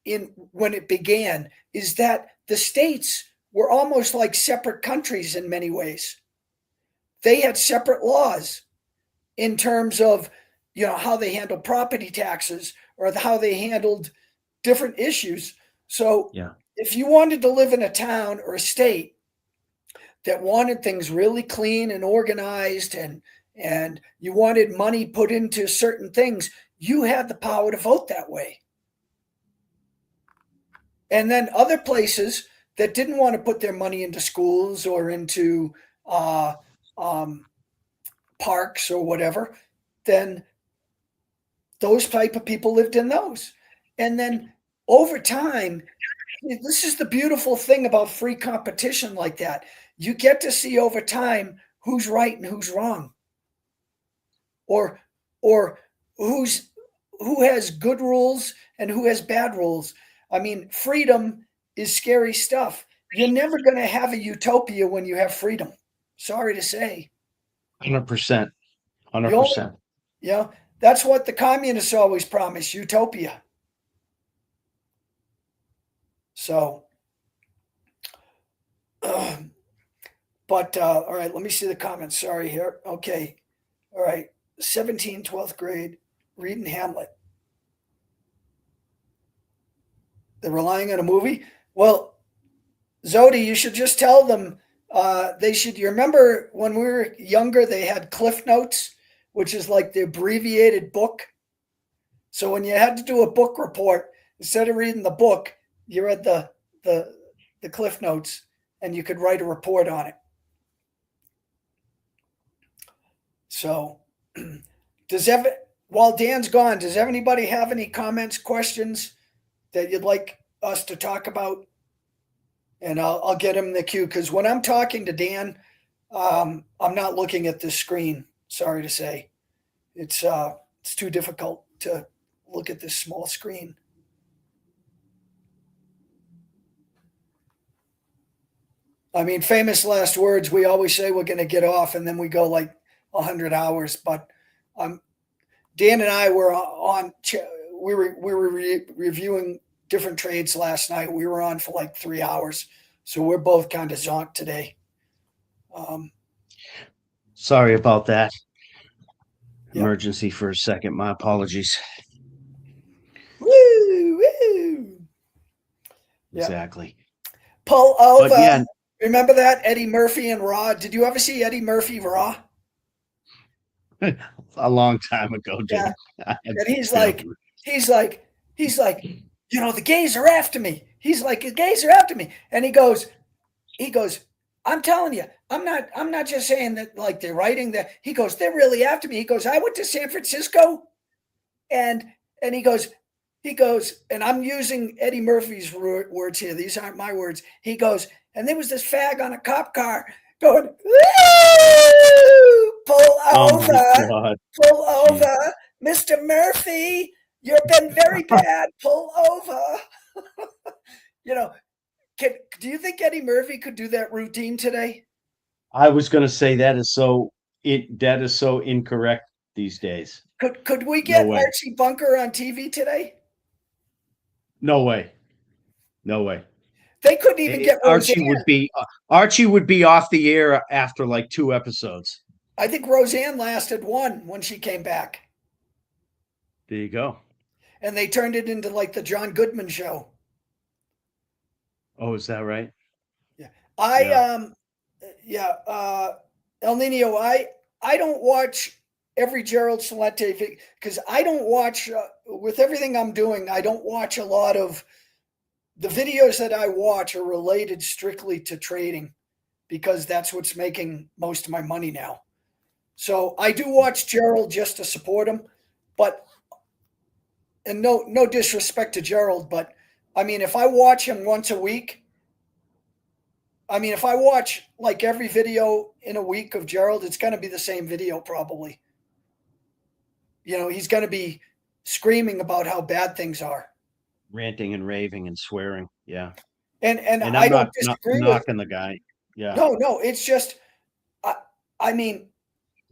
in when it began is that the states were almost like separate countries in many ways. They had separate laws in terms of how they handled property taxes or how they handled different issues. So Yeah. if you wanted to live in a town or a state that wanted things really clean and organized and you wanted money put into certain things, you had the power to vote that way. And then other places that didn't want to put their money into schools or into uh, um, parks or whatever, then those type of people lived in those. And then over time, this is the beautiful thing about free competition like that. You get to see over time who's right and who's wrong, or or who has good rules and who has bad rules. I mean, freedom is scary stuff. You're never going to have a utopia when you have freedom. Sorry to say. 100%. You only, 100%. that's what the communists always promise, utopia. So, but all right, let me see the comments. Sorry here. Okay. All right. 17, 12th grade, reading Hamlet. They're relying on a movie. Well, Zodi, you should just tell them they should. You remember when we were younger, they had Cliff Notes, which is like the abbreviated book. So when you had to do a book report, instead of reading the book, you read the Cliff Notes, and you could write a report on it. So, while Dan's gone, does anybody have any comments, questions that you'd like us to talk about? And I'll get him in the queue, because when I'm talking to Dan, I'm not looking at this screen. Sorry to say, it's too difficult to look at this small screen. I mean, famous last words. We always say we're going to get off, and then we go like 100 hours. But Dan and I were on. We were reviewing different trades last night. We were on for like 3 hours, so we're both kind of zonked today. Sorry about that. Yep. Emergency for a second. My apologies. Woo, woo. Yep. Exactly. Pull over. But yeah, remember that Eddie Murphy and Raw? Did you ever see Eddie Murpy Raw? a long time ago, dude. Yeah. And he's like, the gays are after me. He's like, the gays are after me. And he goes, I'm telling you, I'm not just saying that like they're writing that. He goes, they're really after me. He goes, I went to San Francisco and he goes, and I'm using Eddie Murphy's words here. These aren't my words. He goes, and there was this fag on a cop car going, pull over, pull over, Mr. Murphy, you've been very bad, pull over. Do you think Eddie Murphy could do that routine today? I was going to say that is so incorrect these days. Could we get Archie Bunker on TV today? No way. No way. They couldn't even get Roseanne. Archie would be off the air after like 2 episodes. I think Roseanne lasted 1 when she came back. There you go. And they turned it into like the John Goodman show. Oh, is that right? Yeah. El Nino, I don't watch every Gerald Celente because I don't watch with everything I'm doing. I don't watch a lot of the videos that I watch are related strictly to trading because that's what's making most of my money now. So I do watch Gerald just to support him, and no disrespect to Gerald, but I mean, if I watch him once a week, if I watch like every video in a week of Gerald, it's going to be the same video probably. He's going to be screaming about how bad things are. Ranting and raving and swearing. Yeah. And I don't disagree knocking the guy. Yeah. No, it's just,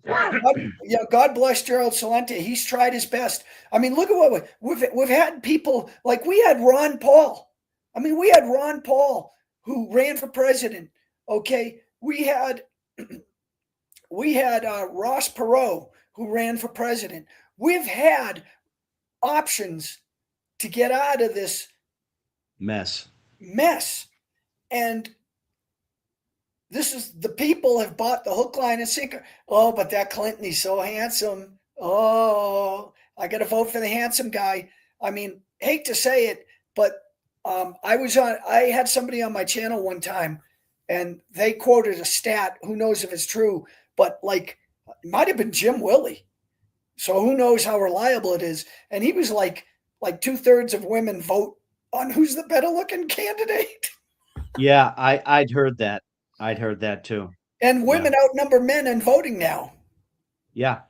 God bless Gerald Celente. He's tried his best. I mean, look at what we've had people like we had Ron Paul. I mean, we had Ron Paul who ran for president. Okay, we had Ross Perot who ran for president. We've had options to get out of this Mess. mess, and this is the people have bought the hook, line, and sinker. Oh, but that Clinton, he's so handsome. Oh, I got to vote for the handsome guy. I mean, hate to say it, but I had somebody on my channel one time, and they quoted a stat. Who knows if it's true? But like, it might have been Jim Willie. So who knows how reliable it is? And he was like 2/3 of women vote on who's the better looking candidate. Yeah, I'd heard that. I'd heard that too. And Yeah. women outnumber men in voting now. Yeah,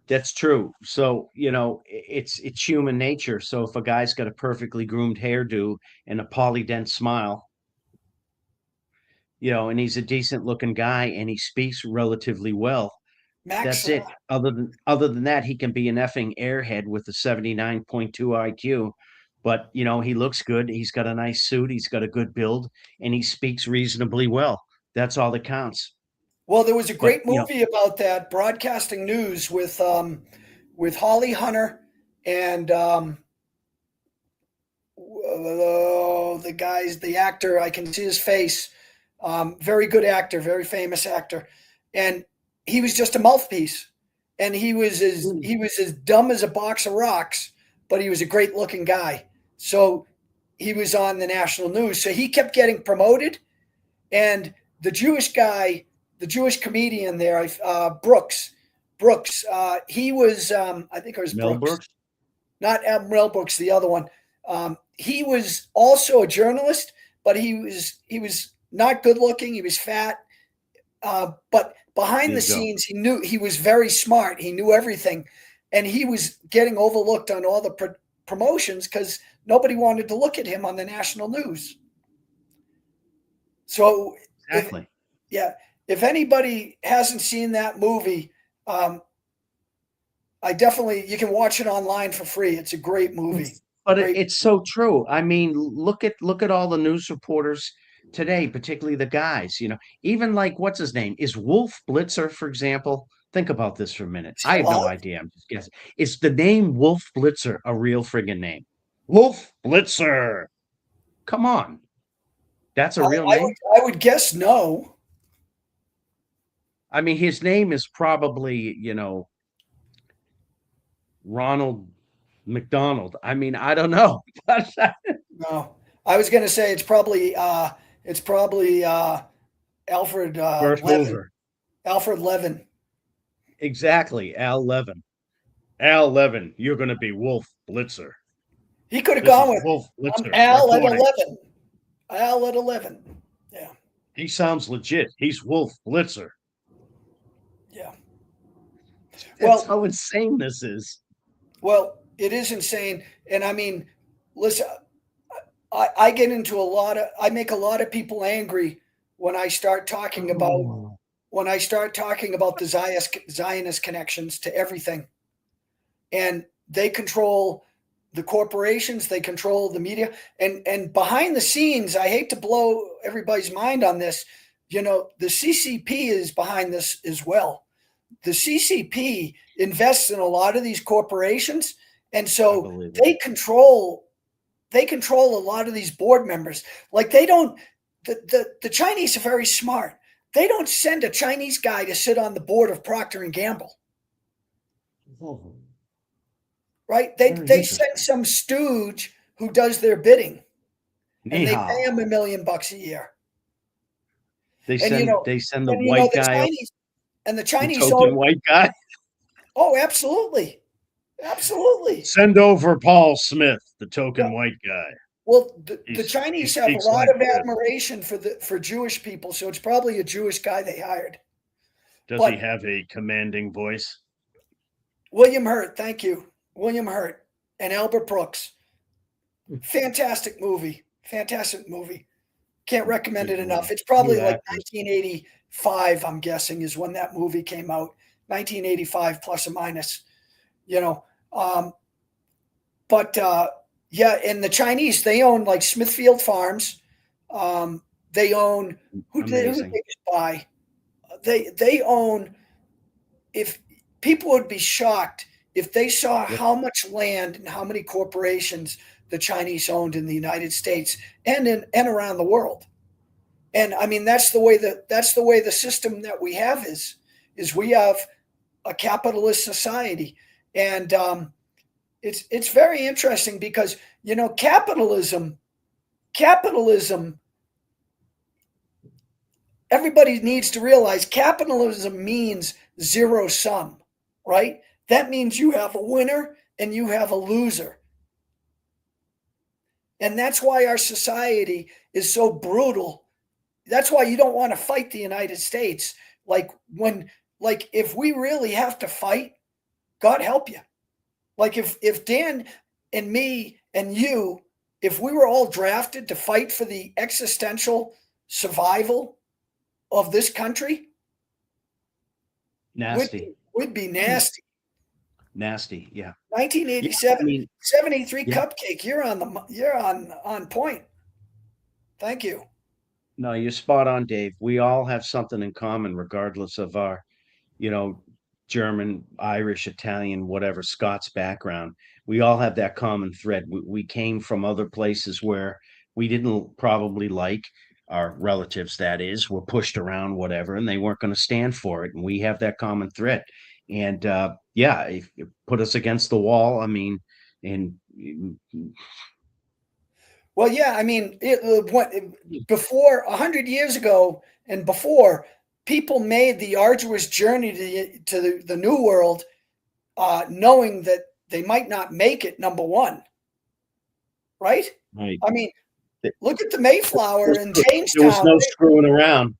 that's true. So, it's human nature. So if a guy's got a perfectly groomed hairdo and a polydent smile, and he's a decent looking guy and he speaks relatively well, Max, that's it. Other than that, he can be an effing airhead with a 79.2 IQ. But he looks good. He's got a nice suit. He's got a good build, and he speaks reasonably well. That's all that counts. well, there was a But great movie about that, Broadcasting News, with Holly Hunter and the actor. I can see his face. Very good actor, very famous actor, and he was just a mouthpiece. And he was as dumb as a box of rocks, but he was a great looking guy. So he was on the national news. So he kept getting promoted, and the Jewish guy, the Jewish comedian there, Brooks. He was, I think it was Mel Brooks, Brooks? not Mel Brooks, the other one. He was also a journalist, but he was not good looking. He was fat, but behind There the you go. scenes, he was very smart. He knew everything, and he was getting overlooked on all the promotions because nobody wanted to look at him on the national news. So, Exactly. if anybody hasn't seen that movie, you can watch it online for free. It's a great movie. But Great. it's so true. I mean, look at all the news reporters today, particularly the guys. Even like what's his name? Is Wolf Blitzer, for example? Think about this for a minute. Is he I have no alive? idea. I'm just guessing. Is the name Wolf Blitzer a real friggin' name? Wolf Blitzer. Come on. That's a real name? I would guess no. I mean, his name is probably, Ronald McDonald. I mean, I don't know. No, I was going to say it's probably Alfred Bert Levin. Hoover. Alfred Levin. Exactly. Al Levin. Al Levin, you're going to be Wolf Blitzer. He could have This gone is with Wolf Blitzer. Al at reporting. 11. Al at 11. Yeah, He sounds legit. He's Wolf Blitzer. yeah. That's how insane this is. Well, it is insane, and I mean, listen, I get into I make a lot of people angry when I start talking about the Zionist connections to everything, and they control the corporations, they control the media, and behind the scenes, I hate to blow everybody's mind on this, the CCP is behind this as well. The CCP invests in a lot of these corporations, and so they control a lot of these board members. Like they don't. The Chinese are very smart. They don't send a Chinese guy to sit on the board of Procter and Gamble. Right? They send some stooge who does their bidding, and they pay him $1 million a year. They send the white guy. And the Chinese token white guy. Oh, absolutely. Absolutely. Send over Paul Smith, the token white guy. Well, the Chinese have a lot of admiration for Jewish people, so it's probably a Jewish guy they hired. Does he have a commanding voice? William Hurt, thank you. William Hurt and Albert Brooks. Fantastic movie. Fantastic movie. Can't recommend it enough. It's probably like 1985, I'm guessing, is when that movie came out. 1985 plus or minus, you know. But yeah, and the Chinese, they own like Smithfield Farms. They own who did Amazing. they just buy? They own, if people would be shocked if they saw Yep. how much land and how many corporations the Chinese owned in the United States and around the world. And I mean that's the way the system that we have is we have a capitalist society, and it's very interesting because capitalism. Everybody needs to realize capitalism means zero sum, right? That means you have a winner and you have a loser. And that's why our society is so brutal. That's why you don't want to fight the United States. Like if we really have to fight, God help you. Like if Dan and me and you, if we were all drafted to fight for the existential survival of this country, Nasty. would be nasty. Nasty. Yeah. Yeah. I 1987, mean, 73 yeah. cupcake. You're on point. Thank you. No, you're spot on, Dave. We all have something in common, regardless of our, you know, German, Irish, Italian, whatever, Scots background. We all have that common thread. We came from other places where we didn't probably like our relatives, that is, were pushed around, whatever, and they weren't going to stand for it. And we have that common thread. And yeah, if you put us against the wall, I mean, and Well, yeah, I mean, before 100 years ago and before, people made the arduous journey to the New World, knowing that they might not make it. Number one, right? right. I mean, There look at the Mayflower in was Jamestown. no screwing around.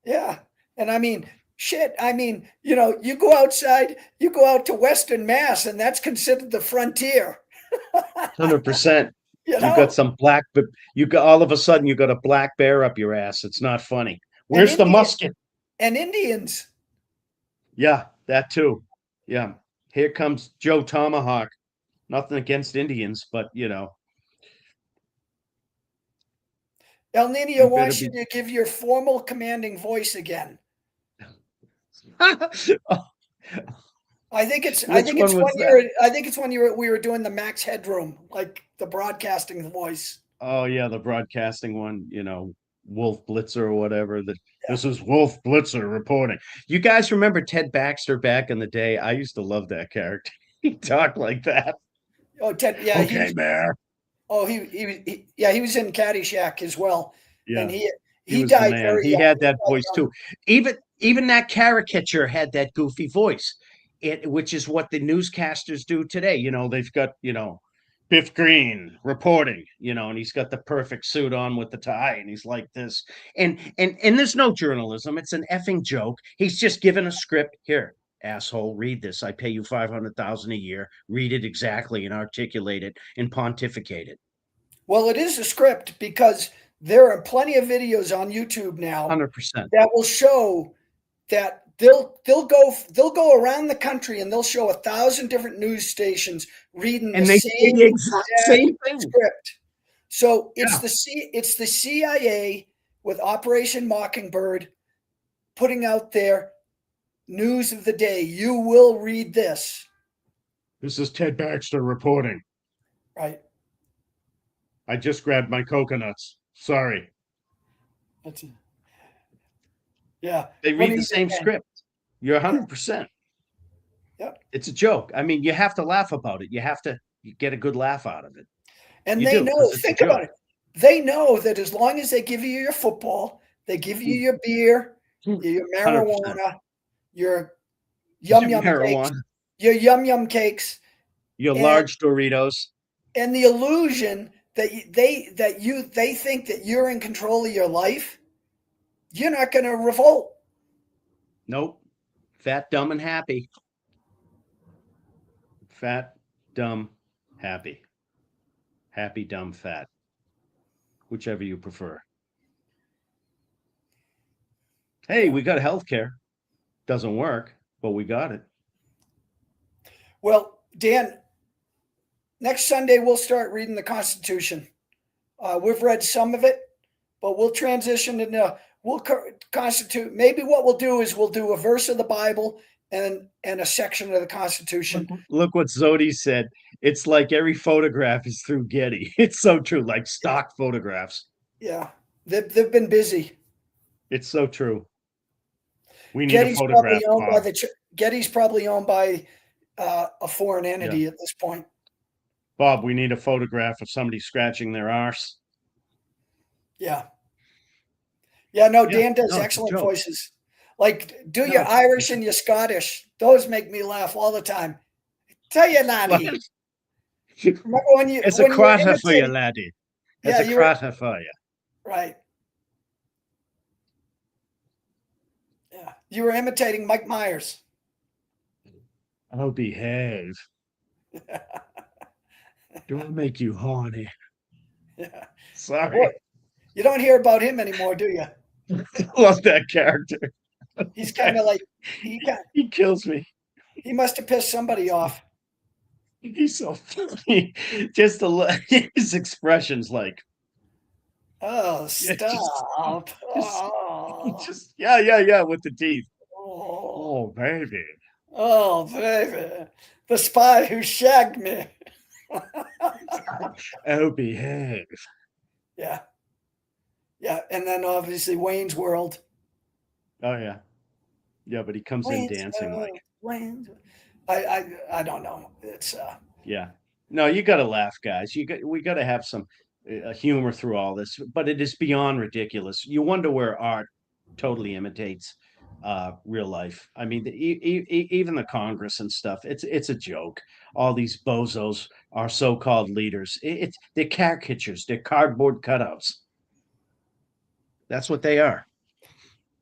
Yeah, and I mean, shit. I mean, you go outside, you go out to Western Mass, and that's considered the frontier. 100%. You You got know, some black, but you got all of a sudden you got a black bear up your ass. It's not funny. and Where's the musket? Indians. Yeah, that too. Yeah. Here comes Joe Tomahawk. Nothing against Indians, but El Nino you better wants you be. to give your formal commanding voice again. I Which think one it's was when that? we were doing the Max Headroom, like the broadcasting voice. Oh yeah, the broadcasting one, Wolf Blitzer or whatever. That Yeah. this is Wolf Blitzer reporting. You guys remember Ted Baxter back in the day? I used to love that character. He talked like that. Oh, Ted. Yeah, Okay, Mayor. oh yeah, he was in Caddyshack as well, and Yeah, he he was the died man. very He young. had that voice too. Even that caricature had that goofy voice. Which is what the newscasters do today. They've got, Biff Green reporting, and he's got the perfect suit on with the tie, and he's like this. And there's no journalism. It's an effing joke. He's just given a script. Here, asshole, read this. I pay you 500,000 a year. Read it exactly and articulate it and pontificate it. Well, it is a script because there are plenty of videos on YouTube now 100%. that will show that they'll go around the country and they'll show 1,000 different news stations reading the And they say same the exact exact same thing. script. So Yeah. it's the CIA with Operation Mockingbird putting out their news of the day. You will read this, This is Ted Baxter reporting. right? I just grabbed my coconuts. Sorry. That's yeah. They What read do the you same think? script. You're 100%. Yep. It's a joke. I mean, you have to laugh about it. You get a good laugh out of it. And You they do, know, because it's a think about joke. it. They know that as long as they give you your football, they give you your beer, your 100%. marijuana, your yum yum cakes, Marijuana, your yum yum cakes, your and large Doritos. the illusion that they think that you're in control of your life, you're not going to revolt. Nope. Fat, dumb, and happy. Fat, dumb, happy. Happy, dumb, fat. Whichever you prefer. Hey, Yeah. we got healthcare. Doesn't work, but we got it. Well, Dan, next Sunday we'll start reading the Constitution. We've read some of it, but we'll transition into we'll constitute. Maybe what we'll do is we'll do a verse of the Bible and a section of the Constitution. Look what Zodi said. It's like every photograph is through Getty. It's so true, like stock photographs. Yeah, they've been busy. It's so true. We need Getty's a photograph. probably owned by Getty's probably owned by a foreign entity at this point. Bob, we need a photograph of somebody scratching their arse. Yeah. Yeah, no, Dan does excellent voices. Like, do your Irish and your Scottish. Those make me laugh all the time. Tell you, laddie. Remember when you... It's a crater for you, laddie. It's a crater for you. Right. Yeah. You were imitating Mike Myers. I'll behave. Do I make you horny? Yeah. Sorry. Boy, you don't hear about him anymore, do you? I love that character. He's kind of like he kills me. He must have pissed somebody off. He's so funny. Just his expressions, like, oh, stop! Just yeah, with the teeth. Oh, baby. Oh, baby, the spy who shagged me. Oh, behave. Yeah. Yeah, and then obviously Wayne's World. Oh yeah, yeah, but he comes in dancing like Wayne's. I don't know. It's yeah. No, you got to laugh, guys. We got to have some humor through all this, but it is beyond ridiculous. You wonder where art totally imitates real life. I mean, even the Congress and stuff. It's a joke. All these bozos are so-called leaders. They're caricatures. They're cardboard cutouts. That's what they are.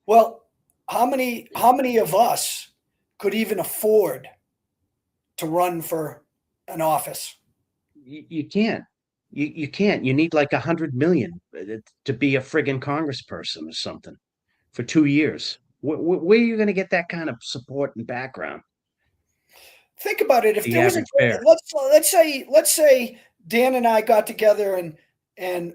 Well, how many of us could even afford to run for an office? You can't. You can't. You need like 100 million to be a friggin' congressperson or something for 2 years. Where are you going to get that kind of support and background? Think about it. If there was let's say Dan and I got together and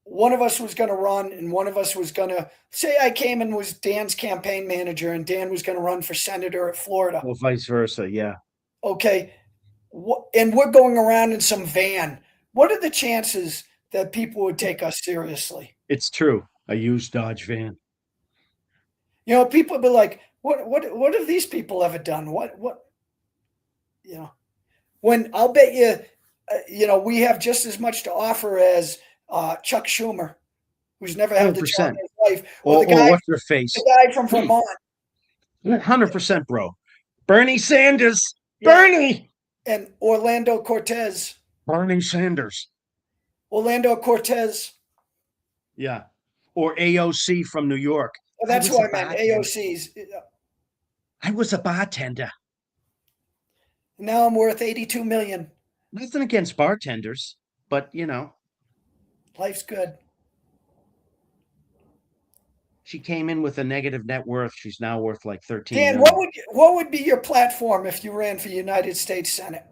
one of us was going to run and one of us was going to say I came and was Dan's campaign manager and Dan was going to run for senator at Florida. Or vice versa. Yeah. Okay. And we're going around in some van. What are the chances that people would take us seriously? It's true. A used Dodge van. You know, people would be like, what have these people ever done? What, you know, when I'll bet you, we have just as much to offer as Chuck Schumer, who's never had the job in his life, or the guy, what's your face? The guy from Vermont. 100%, bro. Bernie Sanders. Yeah. Bernie. And Orlando Cortez. Bernie Sanders. Orlando Cortez. Yeah. Or AOC from New York. Well, that's who I meant. AOC's. I was a bartender. Now I'm worth 82 million. Nothing against bartenders, but life's good. She came in with a negative net worth. She's now worth like 13 Dan, million. what would be your platform if you ran for United States Senate?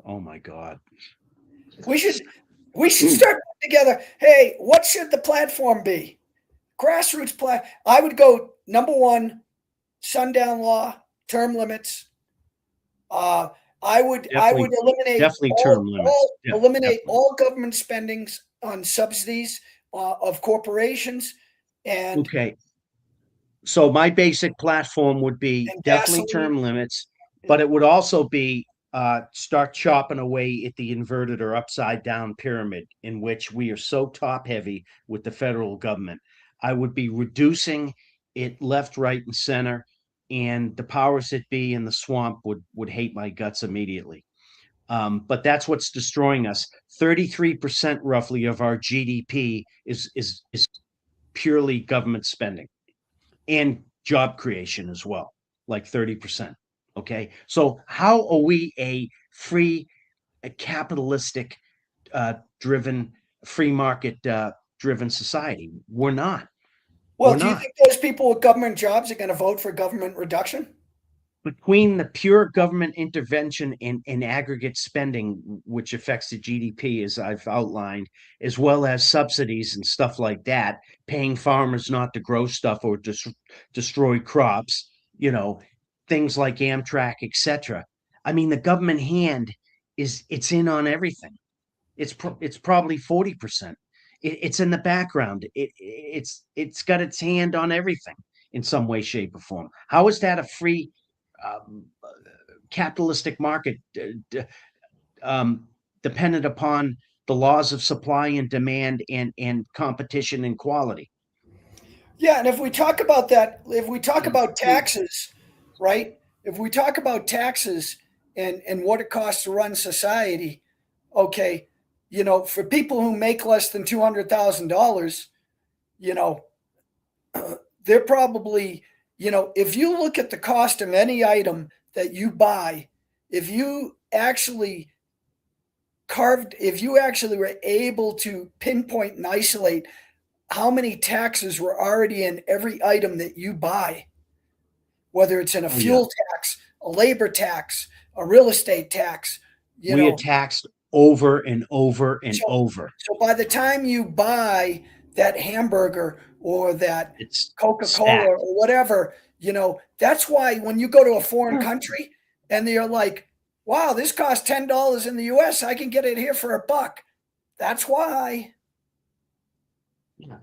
Oh my God. We should start together. Hey, what should the platform be? Grassroots I would go number 1, sundown law, term limits. I would eliminate all government spendings on subsidies of corporations. And okay, so my basic platform would be definitely term limits, but it would also be start chopping away at the inverted or upside down pyramid in which we are so top heavy with the federal government. I would be reducing it left, right, and center. And the powers that be in the swamp would hate my guts immediately. But that's what's destroying us. 33% roughly of our GDP is purely government spending and job creation as well, like 30%. Okay. So how are we a free, capitalistic driven, free market driven society? We're not. Well, We're do you not. think those people with government jobs are going to vote for government reduction? Between the pure government intervention in aggregate spending, which affects the GDP, as I've outlined, as well as subsidies and stuff like that, paying farmers not to grow stuff or destroy crops, things like Amtrak, etc. I mean, the government hand it's in on everything. It's probably 40%. It's in the background. It's got its hand on everything in some way, shape, or form. How is that a free um, capitalistic market um, dependent upon the laws of supply and demand and competition and quality? Yeah, and if we talk about that, if we talk about taxes, right? If we talk about taxes and what it costs to run society, okay, for people who make less than $200,000, you know, they're probably, if you look at the cost of any item that you buy, if you actually if you actually were able to pinpoint and isolate how many taxes were already in every item that you buy, whether it's in a Oh yeah, fuel tax, a labor tax, a real estate tax, you we are know. taxed over and over and So, over. so by the time you buy that hamburger or that It's Coca-Cola stacked. or whatever, that's why when you go to a foreign country and they're like, wow, this costs $10 in the US, I can get it here for $1. That's why.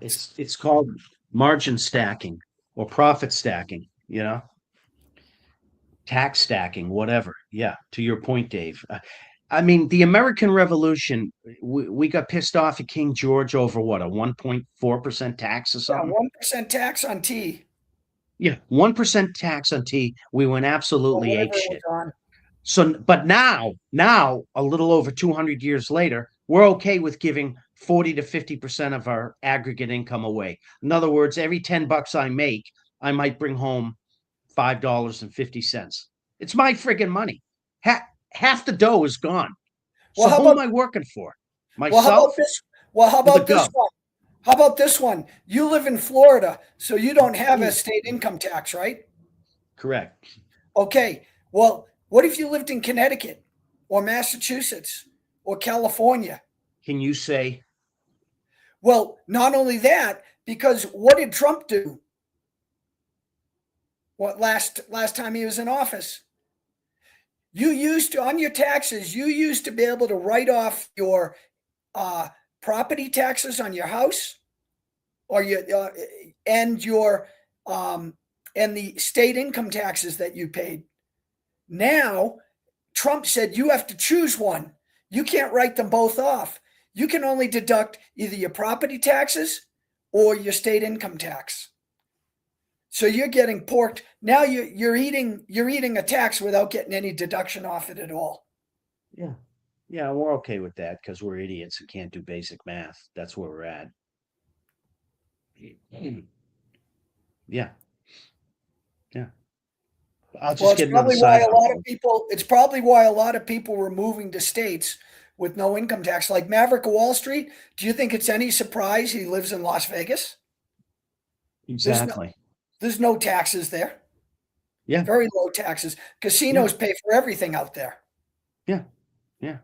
It's called margin stacking or profit stacking. Tax stacking, whatever. Yeah, to your point, Dave. I mean, the American Revolution, we got pissed off at King George over what, a 1.4% tax or Yeah, something? 1% tax on tea Yeah, 1% tax on tea. We went or absolutely ape whatever it was shit. on. So, but now, a little over 200 years later, we're okay with giving 40 to 50% of our aggregate income away. In other words, every $10 I make, I might bring home $5.50. It's my friggin' money. Half the dough is gone. Well, So how who am about I working for? well, how about Myself this? Well, how or the about this gov? one? How about this one? You live in Florida, so you don't have a state income tax, right? Correct. Okay. Well, what if you lived in Connecticut or Massachusetts or California? Can you say Well, not only that, because what did Trump do? What last time he was in office? You used to on your taxes, you used to be able to write off your uh, property taxes on your house or and your um, and the state income taxes that you paid. Now, Trump said you have to choose one. You can't write them both off. You can only deduct either your property taxes or your state income tax. So you're getting porked. Now you're eating a tax without getting any deduction off it at all. yeah? Yeah, we're okay with that because we're idiots who can't do basic math. That's where we're at. Yeah, yeah. I'll Well, just it's get another probably why side a lot of hustle. people. It's probably why a lot of people were moving to states with no income tax, like Maverick of Wall Street. Do you think it's any surprise he lives in Las Vegas? There's no Exactly. there's no taxes there. Yeah, Very low taxes. yeah, Casinos pay for everything out there. yeah, yeah.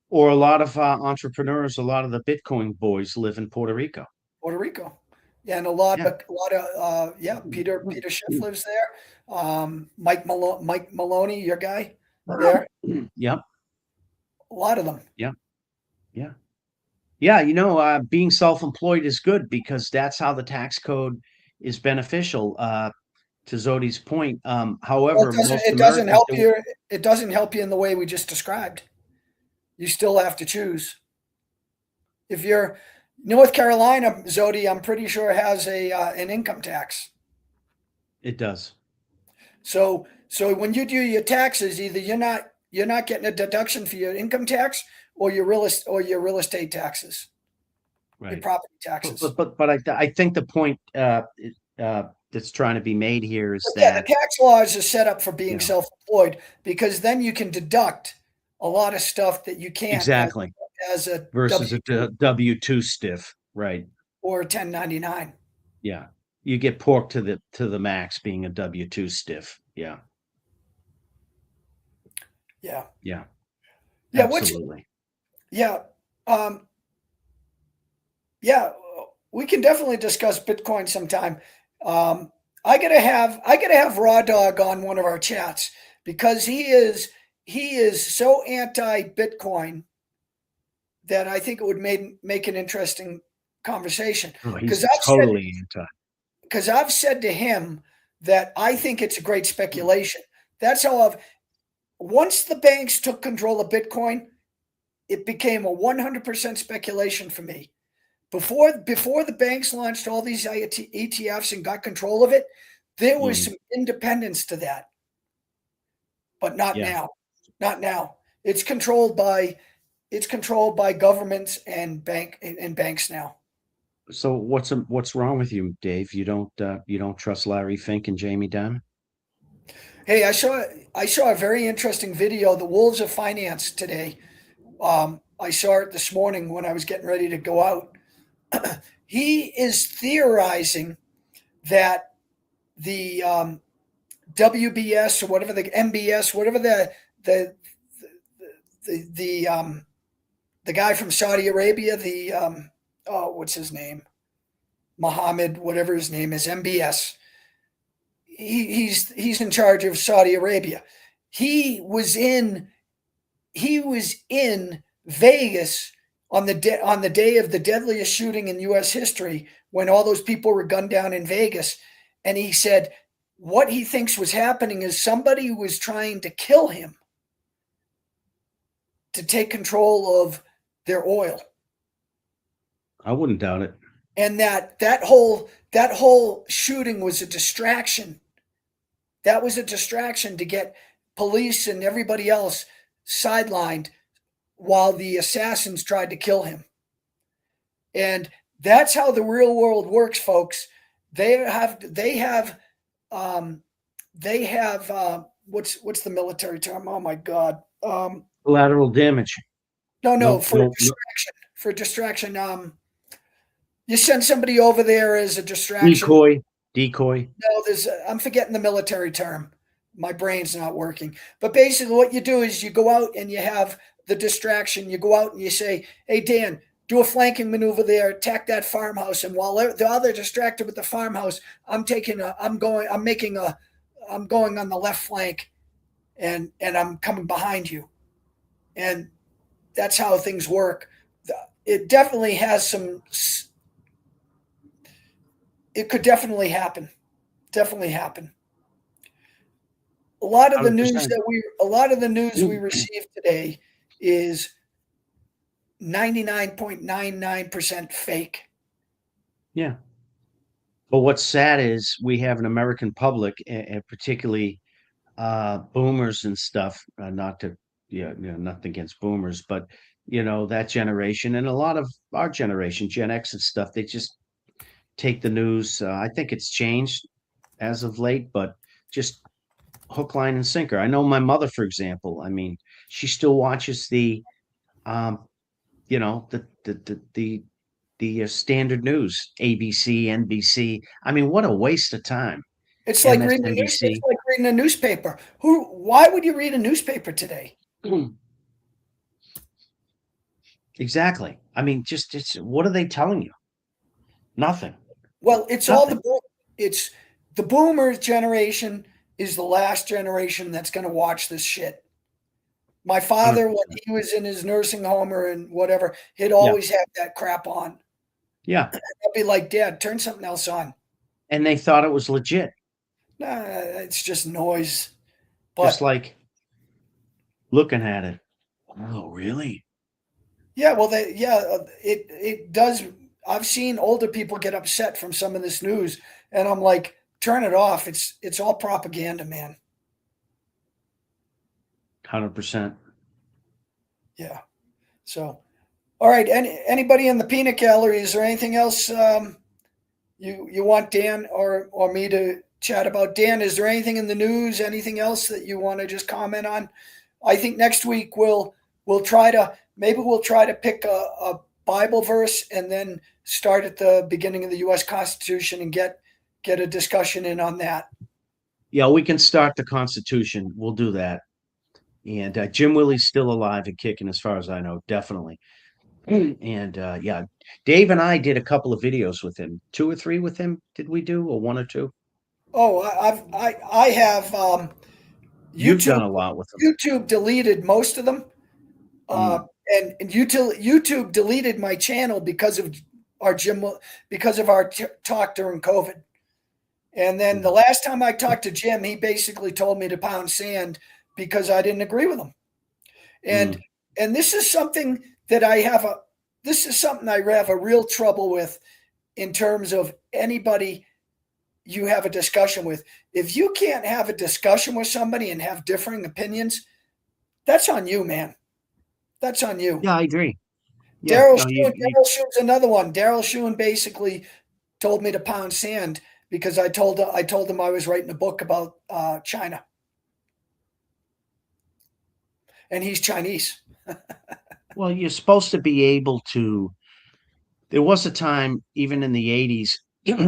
Or a lot of entrepreneurs, a lot of the Bitcoin boys live in Puerto Rico. Puerto Rico. Yeah, and a lot of yeah, Peter Schiff Yeah. lives there. Mike Maloney, your guy there. Yep. A lot of them. Yeah. Yeah. Yeah. Being self-employed is good because that's how the tax code is beneficial. To Zodi's point. Well, it However, doesn't most it doesn't Americans help don't. you. It doesn't help you in the way we just described. You still have to choose. If you're North Carolina, Zodi, I'm pretty sure has a an income tax. It does. So when you do your taxes, either you're not getting a deduction for your income tax or your real estate taxes, your Right. property But taxes. but but, but I think the point that's trying to be made here is But yeah, the that tax laws are set up for you being know self-employed because then you can deduct a lot of stuff that you can't exactly as a versus W a two W-2 stiff. Right. or a 1099. Yeah. you get pork to the max being a W-2 stiff. Yeah. Yeah. Yeah. Yeah. Absolutely. Yeah. Um, yeah. We can definitely discuss Bitcoin sometime. Um, I gotta have Raw Dog on one of our chats because he is so anti Bitcoin that I think it would make an interesting conversation. Oh, Because he's totally anti. I've said to him that I think it's a great speculation. That's how I've once the banks took control of Bitcoin, it became a 100% speculation for me. Before the banks launched all these ETFs and got control of it, there was Mhm. some independence to that, but not Yeah. now. Not now. It's controlled by governments and banks now. So what's wrong with you, Dave? You don't trust Larry Fink and Jamie Dimon? Hey, I saw a very interesting video, The Wolves of Finance today. I saw it this morning when I was getting ready to go out. He is theorizing that the WBS or whatever the MBS, whatever the the guy from Saudi Arabia, what's his name, Mohammed, whatever his name is, MBS. He's in charge of Saudi Arabia. He was in he was in Vegas on on the day of the deadliest shooting in U.S. history when all those people were gunned down in Vegas, and he said what he thinks was happening is somebody was trying to kill him to take control of their oil, I wouldn't doubt it. and that whole shooting was a distraction. That was a distraction to get police and everybody else sidelined while the assassins tried to kill him. And that's how the real world works, folks. They have they have um, they have what's the military term? Oh my God. Collateral damage. No, No, for no, no. distraction. For distraction. You send somebody over there as a distraction. Decoy. Decoy. No, I'm forgetting the military term. My brain's not working. But basically, what you do is you go out and you have the distraction. You go out and you say, "Hey, Dan, do a flanking maneuver there. Attack that farmhouse." And while they're distracted with the farmhouse, I'm going on the left flank, and I'm coming behind you. And that's how things work. It definitely has some. It could definitely happen. Definitely happen. A lot of the news we 100%. receive today is 99.99% fake. Yeah. But what's sad is we have an American public, and particularly boomers and stuff. Not to, yeah, nothing against boomers, but that generation and a lot of our generation, Gen X and stuff. They just take the news. I think it's changed as of late, but just hook, line, and sinker. I know my mother, for example. I mean, she still watches um, the standard news, ABC, NBC. I mean, what a waste of time. It's MSNBC. like reading a newspaper. Why would you read a newspaper today? Exactly. I mean, just it's what are they telling you? Nothing. Well, Nothing. it's the boomer generation is the last generation that's going to watch this shit. My father, when 100%. he was in his nursing home or in whatever, he'd Yeah. always have that crap on. Yeah. I'd be like, Dad, turn something else on. And they thought it was legit. Nah, it's just noise. Just But like looking at it. Oh, really? yeah, well, it does. I've seen older people get upset from some of this news, and I'm like, turn it off. It's all propaganda, man. 100%. Yeah. So, all right. Anybody in the peanut gallery? Is there anything else you want Dan or me to chat about? Dan, is there anything in the news? Anything else that you want to just comment on? I think next week we'll try to pick a Bible verse and then start at the beginning of the U.S. Constitution and get a discussion in on that. Yeah, we can start the Constitution. We'll do that. And Jim Willie's still alive and kicking, as far as I know, definitely. And yeah, Dave and I did a couple of videos with him, 2 or 3 with him. Did we do, or 1 or 2? Oh, I have You've YouTube done a lot with him. YouTube deleted most of them, Mm, and YouTube deleted my channel because of our talk during COVID. And then the mm, last time I talked to Jim, he basically told me to pound sand because I didn't agree with him. And mm. and this is something that I have a real trouble with in terms of anybody you have a discussion with. If you can't have a discussion with somebody and have differing opinions, that's on you, man. That's on you. Yeah, I agree. Yeah, Daryl no, you Daryl Schuen's another one. Daryl Schuen basically told me to pound sand because I told him I was writing a book about China, and he's Chinese. well, you're supposed to be able to. There was a time, even in the 80s,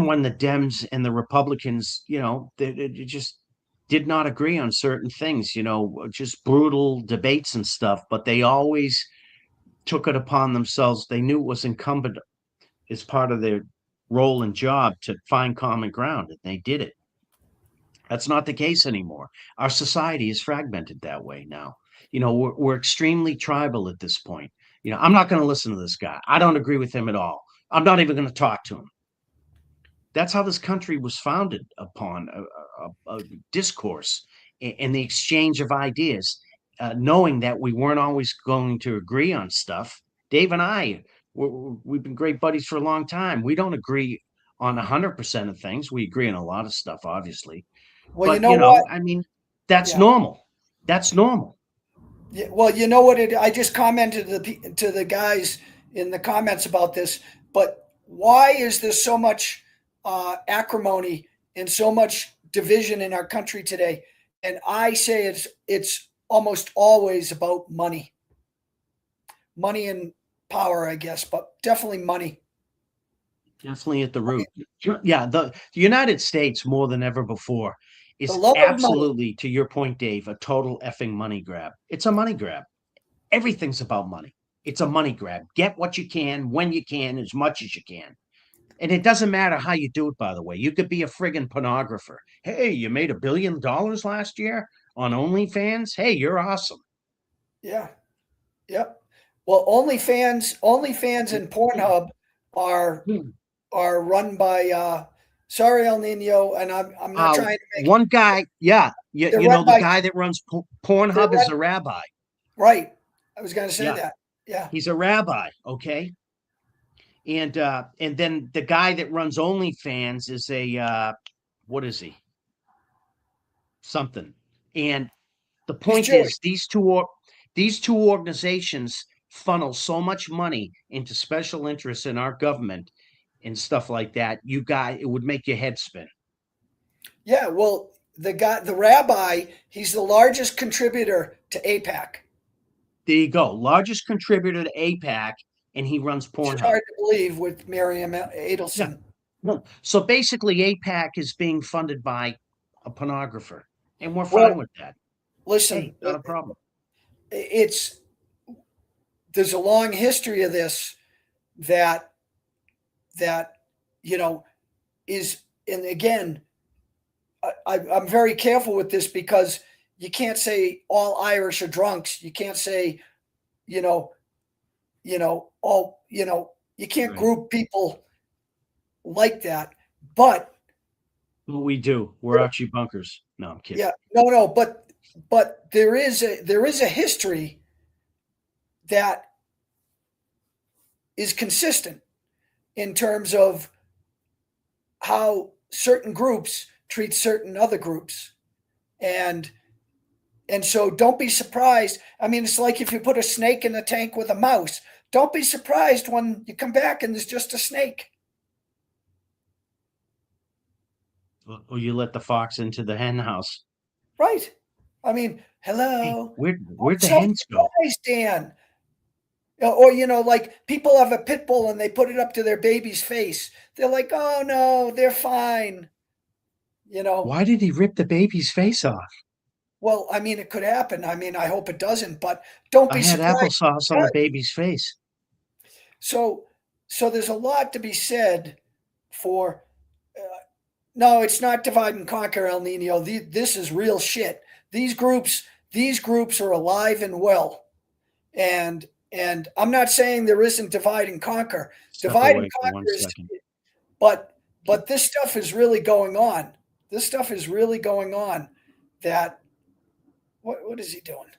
when the Dems and the Republicans, they just did not agree on certain things, just brutal debates and stuff, but they always took it upon themselves. They knew it was incumbent as part of their role and job to find common ground, and they did it. That's not the case anymore. Our society is fragmented that way now. We're extremely tribal at this point. I'm not going to listen to this guy. I don't agree with him at all. I'm not even going to talk to him. That's how this country was founded upon a discourse and the exchange of ideas, knowing that we weren't always going to agree on stuff. Dave and I, we've been great buddies for a long time. We don't agree on 100% of things. We agree on a lot of stuff, obviously. Well, you But, know what? I mean, that's Yeah. normal. That's normal. Yeah, well, you know what? I just commented to the guys in the comments about this, but why is there so much acrimony and so much division in our country today? And I say it's almost always about money and power, I guess, but definitely money. Definitely at the root. Yeah, the United States, more than ever before, The is love of money. absolutely, to your point, Dave, a total effing money grab. It's a money grab. Everything's about money. It's a money grab. Get what you can, when you can, as much as you can. And it doesn't matter how you do it, by the way. You could be a friggin' pornographer. Hey, you made $1 billion last year on OnlyFans? Hey, you're awesome. Yeah. Yep. Well, OnlyFans and Pornhub are are run by sorry El Nino, and I'm not trying to make One guy, yeah, they're run the by guy that runs they're Pornhub run is a rabbi. right. I was gonna say Yeah, that. Yeah. he's a rabbi, okay? And then the guy that runs OnlyFans is a what is he? Something. And the He's point Jewish. is, these two organizations funnel so much money into special interests in our government and stuff like that. It would make your head spin. Yeah, well, the rabbi, he's the largest contributor to APAC. There you go. Largest contributor to APAC, and he runs Which is Pornhub. hard to believe with Miriam Yeah. Adelson. So basically, APAC is being funded by a pornographer, and we're fine Well, with that. listen, Hey, not a problem. it's there's a long history of this that that you know is, and again, I'm very careful with this because you can't say all Irish are drunks. You can't say, you know, all, you can't Right. group people like that. But What we do, we're Archie Bunkers. No, I'm kidding. yeah, no, but there is a history that is consistent in terms of how certain groups treat certain other groups. And so don't be surprised. I mean, it's like if you put a snake in a tank with a mouse. Don't be surprised when you come back and there's just a snake. Or you let the fox into the hen house. Right. I mean, Hey, hello. I'm where'd the so hens go? surprised, Dan. Or, like people have a pit bull and they put it up to their baby's face. They're like, oh no, they're fine. You know, Why did he rip the baby's face off? well, I mean, it could happen. I mean, I hope it doesn't, but don't I be had surprised. applesauce on the baby's face. So, so there's a lot to be said for. No, it's not divide and conquer, El Nino. This is real shit. These groups are alive and well, and I'm not saying there isn't divide and conquer. Step Divide and away for one conquer is, second. but this stuff is really going on. This stuff is really going on. That what is he doing?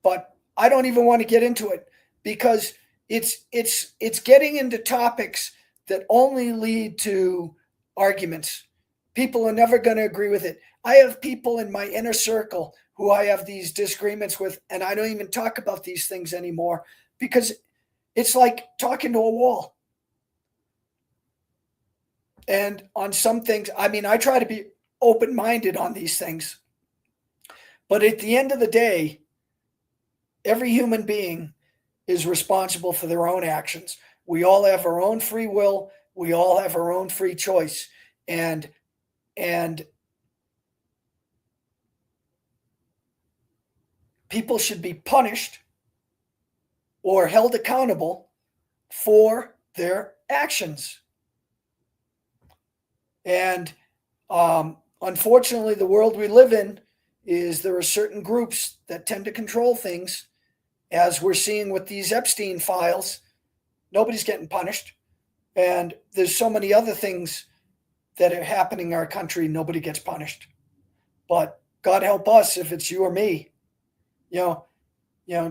But I don't even want to get into it because it's getting into topics that only lead to arguments. People are never going to agree with it. I have people in my inner circle who I have these disagreements with, and I don't even talk about these things anymore because it's like talking to a wall. And on some things, I mean, I try to be open minded on these things. But at the end of the day, every human being is responsible for their own actions. We all have our own free will. We all have our own free choice. And people should be punished or held accountable for their actions. And unfortunately, the world we live in is there are certain groups that tend to control things, as we're seeing with these Epstein files. Nobody's getting punished. And there's so many other things that are happening in our country, nobody gets punished. But God help us if it's you or me.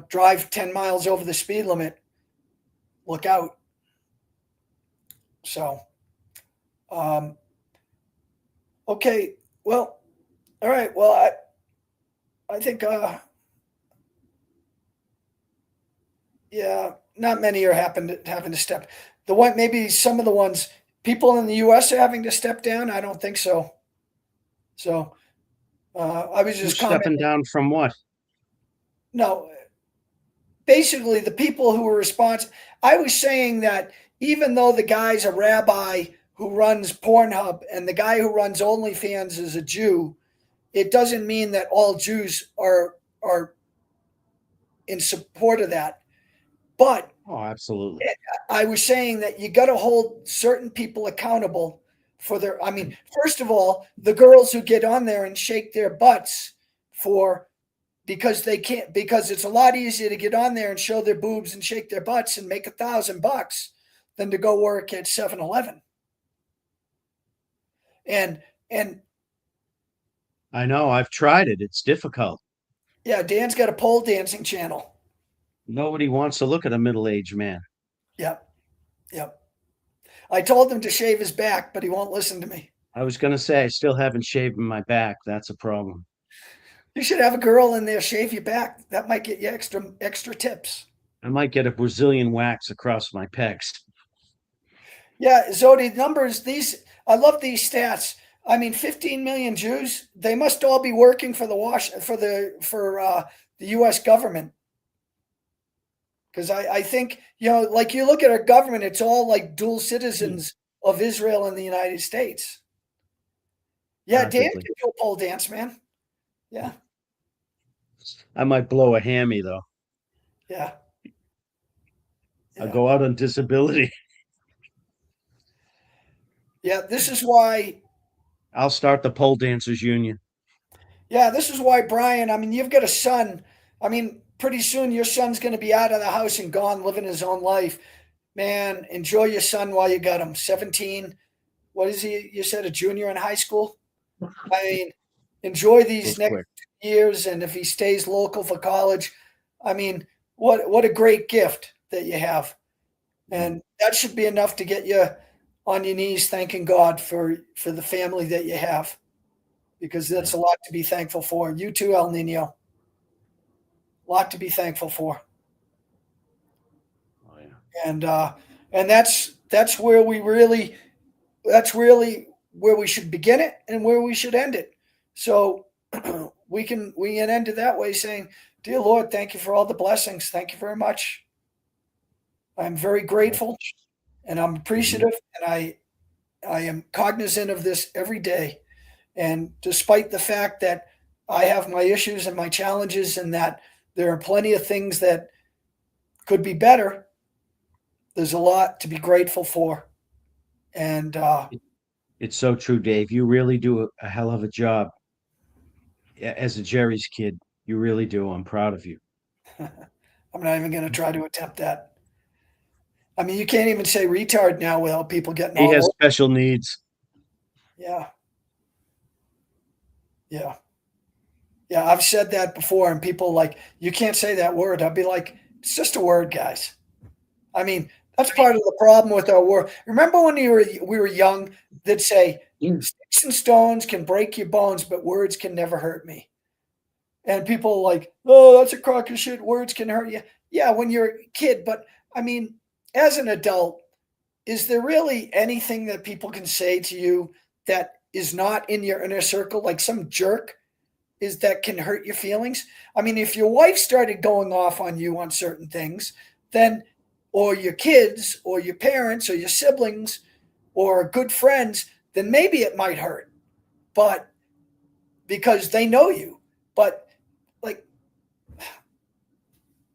Drive 10 miles over the speed limit. Look out. So, okay. Well, all right. Well, I think, yeah, not many are having to step. The one, maybe some of the ones people in the U.S. are having to step down. I don't think so. So, I was Who's just stepping commenting. down from what? No, basically the people who were responsible. I was saying that even though the guy's a rabbi who runs Pornhub and the guy who runs OnlyFans is a Jew, it doesn't mean that all Jews are in support of that. But Oh, absolutely. I was saying that you got to hold certain people accountable for their. I mean, first of all, the girls who get on there and shake their butts for because they can't, because it's a lot easier to get on there and show their boobs and shake their butts and make $1,000 than to go work at 7-Eleven. And I know. I've tried it. It's difficult. yeah, Dan's got a pole dancing channel. Nobody wants to look at a middle-aged man. Yep, yep. I told him to shave his back, but he won't listen to me. I was going to say, I still haven't shaved my back. That's a problem. You should have a girl in there shave your back. That might get you extra tips. I might get a Brazilian wax across my pecs. Yeah, Zodi, numbers, these, I love these stats. I mean, 15 million Jews, they must all be working for the US government. Because I think, like you look at our government, it's all like dual citizens of Israel and the United States. Yeah, Dan Practically. can do a pole dance, man. Yeah, I might blow a hammy though. yeah, I'll yeah. go out on disability. Yeah, this is why, I'll start the pole dancers union. yeah, this is why, Brian, I mean, you've got a son. I mean, pretty soon your son's going to be out of the house and gone living his own life. Man, enjoy your son while you got him. 17. What is he? You said a junior in high school? I mean, enjoy these Goes next quick. years, and if he stays local for college, I mean, what a great gift that you have, and that should be enough to get you on your knees thanking God for the family that you have, because that's a lot to be thankful for. You too, El Nino, a lot to be thankful for, Oh yeah. And that's where we really that's really where we should begin it and where we should end it. So we can end it that way, saying, "Dear Lord, thank you for all the blessings. Thank you very much. I'm very grateful, and I'm appreciative, and I am cognizant of this every day. And despite the fact that I have my issues and my challenges, and that there are plenty of things that could be better, there's a lot to be grateful for. And It's so true, Dave. You really do a hell of a job as a Jerry's kid. You really do. I'm proud of you. I'm not even going to try to attempt that. I mean, you can't even say retard now without people getting He all has over. special needs. Yeah. Yeah. Yeah. I've said that before, and people like, you can't say that word. I'd be like, it's just a word, guys. I mean, that's part of the problem with our world. Remember when we were young, they'd say, sticks and stones can break your bones, but words can never hurt me. And people are like, oh, that's a crock of shit. Words can hurt you. Yeah, when you're a kid. But I mean, as an adult, is there really anything that people can say to you that is not in your inner circle, like some jerk is that can hurt your feelings? I mean, if your wife started going off on you on certain things, then, or your kids, or your parents, or your siblings, or good friends, then maybe it might hurt. But because they know you. But like,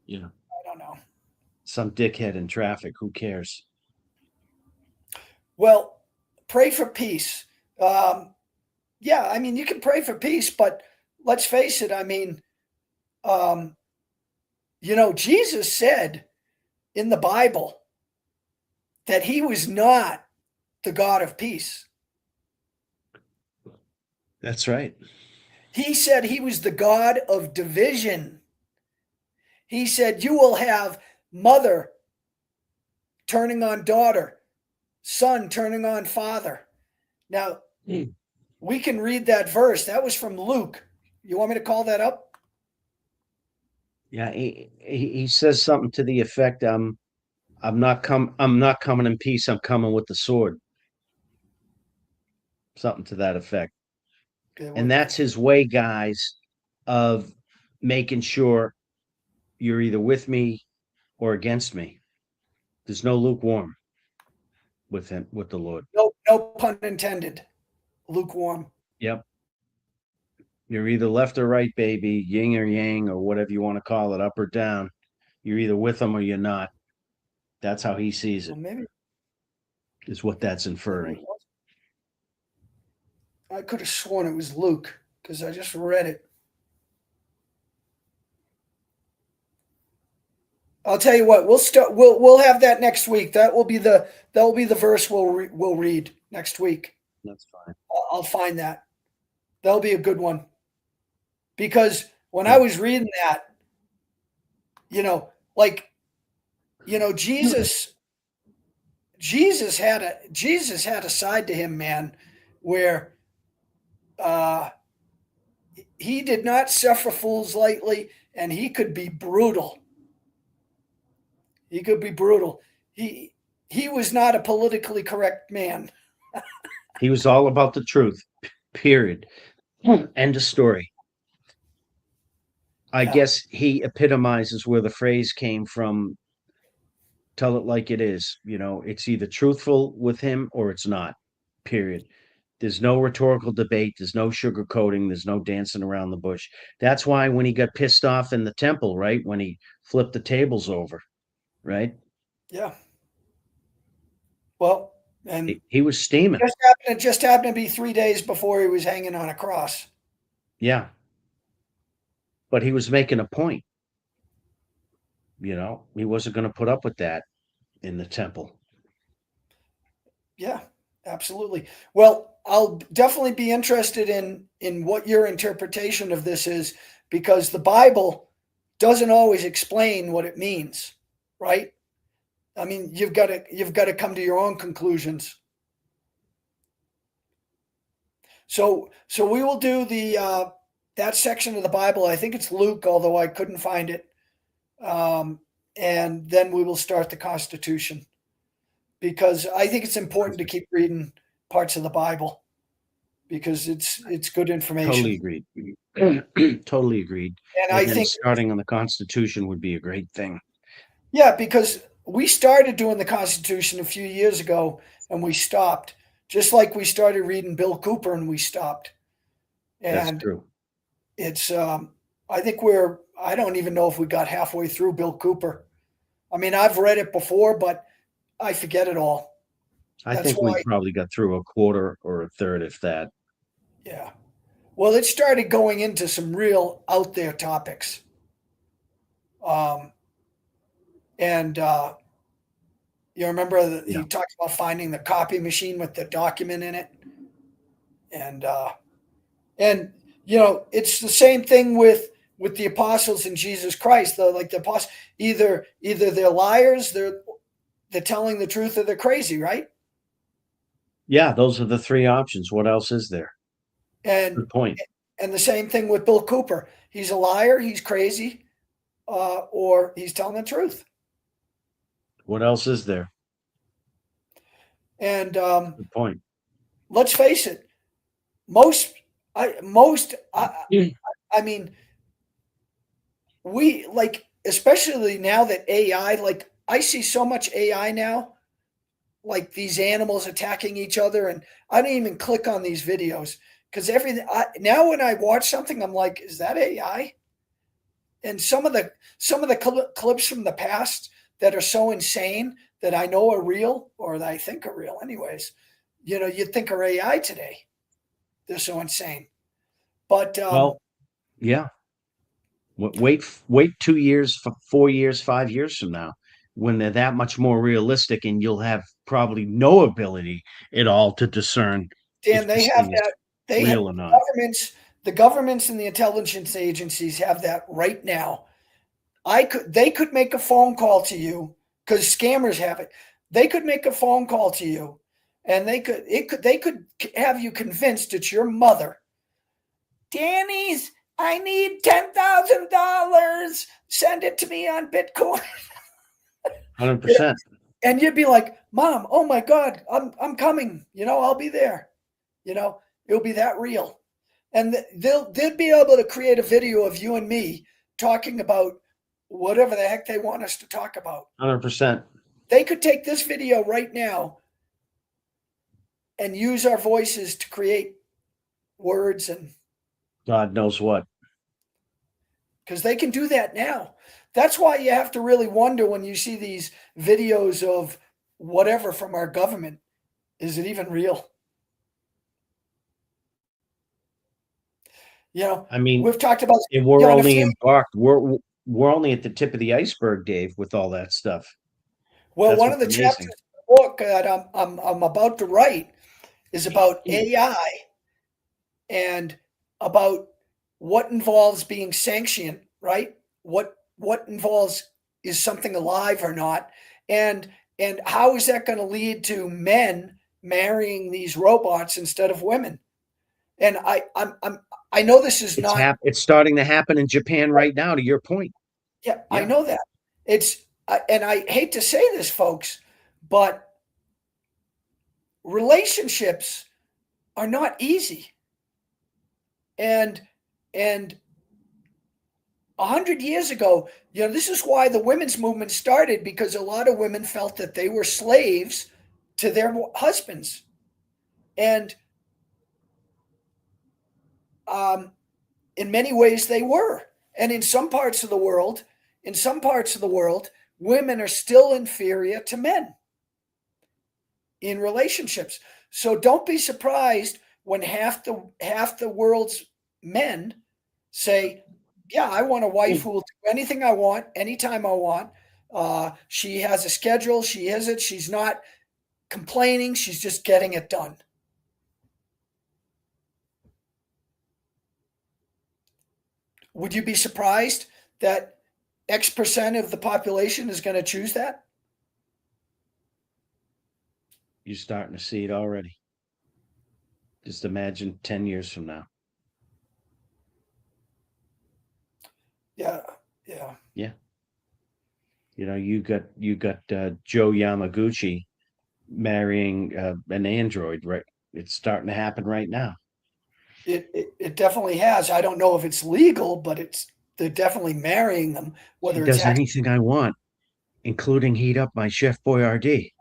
Yeah. I don't know. Some dickhead in traffic. Who cares? Well, pray for peace. Um, yeah, I mean, you can pray for peace, but let's face it. I mean, um, Jesus said in the Bible that he was not the God of peace. That's right. He said he was the God of division. He said, you will have mother turning on daughter, son turning on father. Now, we can read that verse. That was from Luke. You want me to call that up? Yeah, he says something to the effect, I'm not coming in peace, I'm coming with the sword. Something to that effect. Okay, And that's his way, guys, of making sure you're either with me or against me. There's no lukewarm with him, with the Lord. no pun intended. Lukewarm. Yep. You're either left or right, baby, yin or yang, or whatever you want to call it, up or down. You're either with him or you're not. That's how he sees Well, it, maybe is what that's it inferring. was. I could have sworn it was Luke because I just read it. I'll tell you what. We'll start. We'll have that next week. That will be the verse we'll read next week. That's fine. I'll find that. That'll be a good one. Because when I Yeah. was reading that, like, Jesus had a side to him, man, where uh, he did not suffer fools lightly, and he could be brutal. He could be brutal. He was not a politically correct man. He was all about the truth, period. End of story. I Yeah, guess he epitomizes where the phrase came from. Tell it like it is. It's either truthful with him or it's not, period. There's no rhetorical debate. There's no sugarcoating. There's no dancing around the bush. That's why when he got pissed off in the temple, right? When he flipped the tables over, right? yeah. Well, and He was steaming. it just happened to be 3 days before he was hanging on a cross. Yeah. But he was making a point. He wasn't going to put up with that in the temple. Yeah, absolutely. Well, I'll definitely be interested in what your interpretation of this is, because the Bible doesn't always explain what it means, right? I mean, you've got to come to your own conclusions. So we will do the that section of the Bible. I think it's Luke, although I couldn't find it. And then we will start the Constitution, because I think it's important to keep reading parts of the Bible, because it's good information. Totally agreed. Totally agreed. And I And then think, starting on the Constitution would be a great thing. yeah, because we started doing the Constitution a few years ago and we stopped, just like we started reading Bill Cooper and we stopped. That's And true. it's I think I don't even know if we got halfway through Bill Cooper. I mean, I've read it before, but I forget it all. I That's think we why, probably got through a quarter or a third, if that. yeah. Well, it started going into some real out there topics. Um, and you remember that Yeah. he talked about finding the copy machine with the document in it, and and it's the same thing with the apostles in Jesus Christ. Though, like the apostles, either they're liars, they're telling the truth, or they're crazy, right? Yeah, those are the three options. What else is there? And Good point. and the same thing with Bill Cooper. He's a liar, he's crazy, or he's telling the truth. What else is there? And Good point. let's face it, most most Mm. I mean, we like, especially now that AI, like I see so much AI now, like these animals attacking each other, and I don't even click on these videos because everything now when I watch something, I'm like, is that AI? And some of the clips from the past that are so insane that I know are real, or that I think are real anyways, you'd think are AI today. They're so insane. But Well, yeah. Wait 2 years, 4 years, 5 years from now, when they're that much more realistic, and you'll have probably no ability at all to discern Dan, if they this have thing is that. They have real or not. the governments and the intelligence agencies have that right now. They could make a phone call to you because scammers have it. They could make a phone call to you, and they could have you convinced it's your mother. Danny's, I need $10,000. Send it to me on Bitcoin. 100%. And you'd be like, Mom, oh my God, I'm coming. I'll be there. It'll be that real. And they'd be able to create a video of you and me talking about whatever the heck they want us to talk about. 100%. They could take this video right now and use our voices to create words, and God knows what. because they can do that now. That's why you have to really wonder when you see these videos of whatever from our government. Is it even real? I mean, We've talked about, and we're on a only few. embarked. We're only at the tip of the iceberg, Dave, with all that stuff. Well, That's one of what's the chapters amazing. of the book that I'm about to write is about AI and about what involves being sentient, right? What involves, is something alive or not, and how is that going to lead to men marrying these robots instead of women? And I know this is not. It's starting to happen in Japan right now, to your point. Yeah, I Yeah. know that. And I hate to say this, folks, but relationships are not easy. And and 100 years ago, this is why the women's movement started, because a lot of women felt that they were slaves to their husbands, and um, in many ways they were. And in some parts of the world, women are still inferior to men in relationships. So don't be surprised when half the world's men say, "Yeah, I want a wife who will do anything I want, anytime I want. She has a schedule. She is it. She's not complaining. She's just getting it done." Would you be surprised that X% of the population is going to choose that? You're starting to see it already. Just imagine 10 years from now. Yeah, yeah. Yeah. You got Joe Yamaguchi marrying an android, right? It's starting to happen right now. It definitely has. I don't know if it's legal, but they're definitely marrying them. He Whether it's does actually, anything I want, including heat up my Chef Boyardee.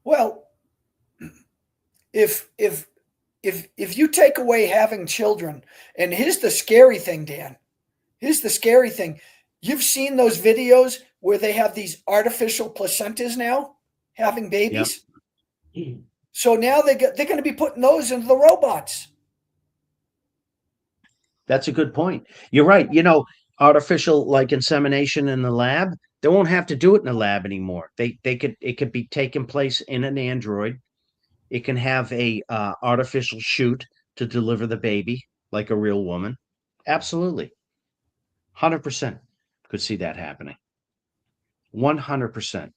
well, if if you take away having children, and here's the scary thing, Dan. Here's the scary thing. You've seen those videos where they have these artificial placentas now having Yep. babies. So now they're going to be putting those into the robots. That's a good point. You're right. Artificial like insemination in the lab, they won't have to do it in the lab anymore. It could be taking place in an android. It can have a artificial chute to deliver the baby like a real woman. Absolutely. 100% could see that happening. 100%.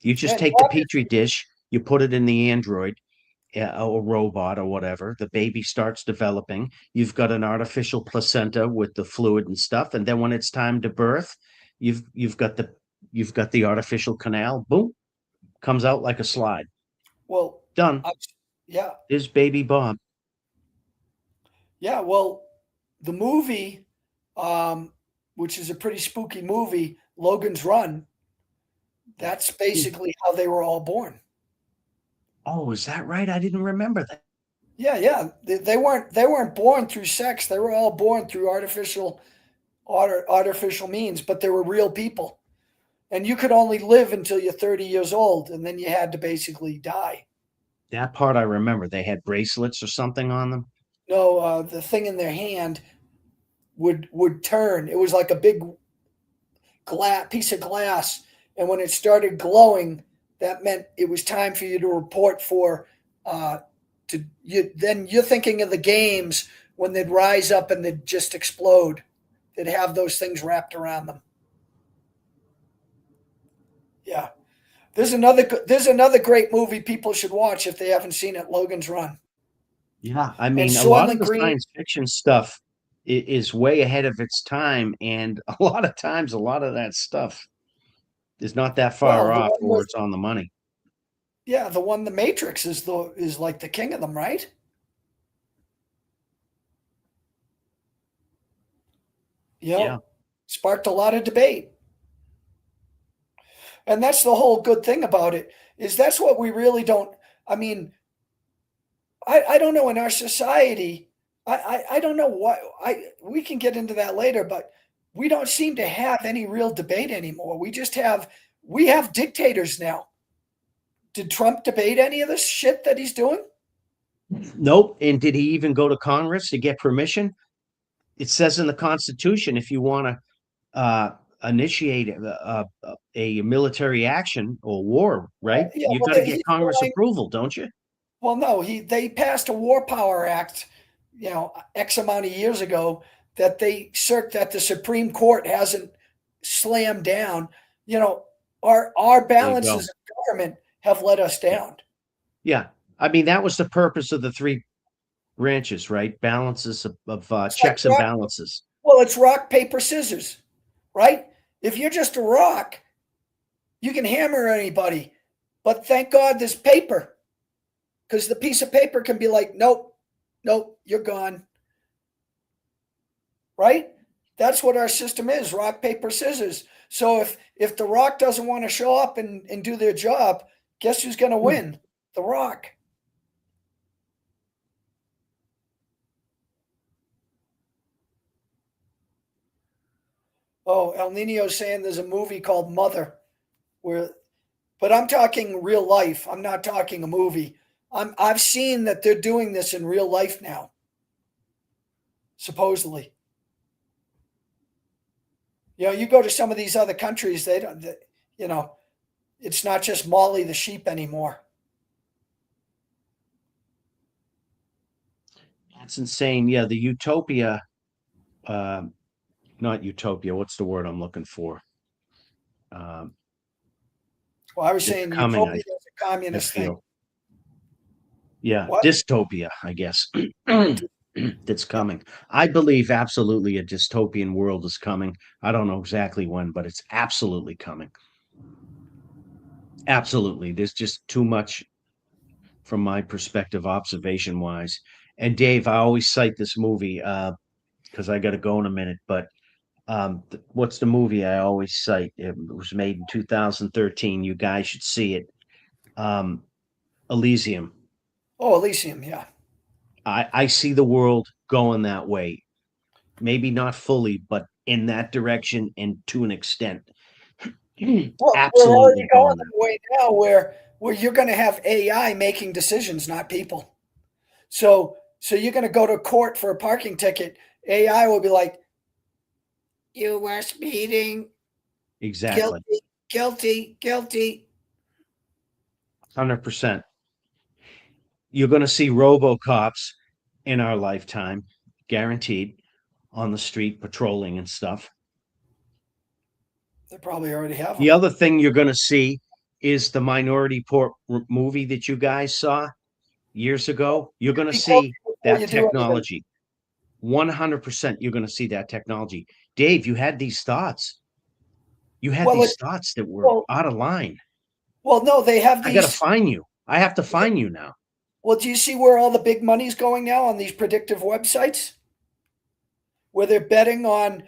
You just And take the petri dish, you put it in the android, a robot or whatever. The baby starts developing. You've got an artificial placenta with the fluid and stuff, and then when it's time to birth, you've got the artificial canal. Boom, comes out like a slide. well, Done. yeah, Is baby Bob. yeah. Well, the movie, which is a pretty spooky movie, Logan's Run. That's basically how they were all born. Oh, is that right? I didn't remember that. Yeah, yeah. They weren't born through sex. They were all born through artificial means, but they were real people. And you could only live until you're 30 years old, and then you had to basically die. That part I remember. They had bracelets or something on them. No, the thing in their hand would turn. It was like a big piece of glass, and when it started glowing, that meant it was time for you to report for. Then you're thinking of the games when they'd rise up and they'd just explode. They'd have those things wrapped around them. Yeah. There's another great movie people should watch if they haven't seen it, Logan's Run. Yeah, I And mean, a lot of Soylent the Green, science fiction stuff is way ahead of its time, and a lot of times, a lot of that stuff is not that well, far the off, one or with it's on the money. yeah, the one the Matrix is like the king of them, right? You Yeah, know, sparked a lot of debate. And that's the whole good thing about it, is that's what we really don't. I mean, I don't know in our society. I don't know why. We can get into that later, but we don't seem to have any real debate anymore. We have dictators now. Did Trump debate any of this shit that he's doing? nope. And did he even go to Congress to get permission? It says in the Constitution if you want to initiate a military action or war, right? Yeah, You well, got to get he's Congress flying. approval, don't you? Well, no, they passed a War Power Act, X amount of years ago that the Supreme Court hasn't slammed down. You know, our There you go. balances of government have let us Yeah. down. Yeah. I mean, that was the purpose of the three branches, right? Balances of It's like checks and rock. balances. Well, it's rock paper scissors, right? If you're just a rock, you can hammer anybody, but thank God there's paper, because the piece of paper can be like, nope, nope, you're gone, right? That's what our system is, rock paper scissors. So if the rock doesn't want to show up and do their job, guess who's going to Hmm. win? The rock. Oh, El Nino's saying there's a movie called Mother, where, but I'm talking real life. I'm not talking a movie. I've seen that they're doing this in real life now, supposedly. You go to some of these other countries, they don't, you know, it's not just Molly the sheep anymore. That's insane. Yeah, the utopia, uh, not utopia. What's the word I'm looking for? Um, Well, I was it's saying coming. utopia is a I communist thing. feel. Yeah, What? dystopia. I guess that's coming. I believe absolutely a dystopian world is coming. I don't know exactly when, but it's absolutely coming. Absolutely. There's just too much from my perspective, observation wise. And Dave, I always cite this movie because I got to go in a minute. But what's the movie I always cite? It was made in 2013. You guys should see it. Um, Elysium. Oh, Elysium, yeah. I see the world going that way. Maybe not fully, but in that direction and to an extent. Well, we're already Absolutely going going that that. way now, where you're going to have AI making decisions, not people. So you're going to go to court for a parking ticket. AI will be like, "You were speeding, Exactly. guilty, guilty, guilty." 100%. You're going to see RoboCops in our lifetime, guaranteed, on the street patrolling and stuff. They probably already have The them. other thing you're going to see is the Minority Report movie that you guys saw years ago. You're going to Be guilty see before that you do anything. technology. 100% you're going to see that technology. Dave, you had these thoughts. You had Well, these thoughts that were well, out of line. no, they have I got to these. fine you. I have to fine you now. Well, do you see where all the big money's going now on these predictive websites, where they're betting on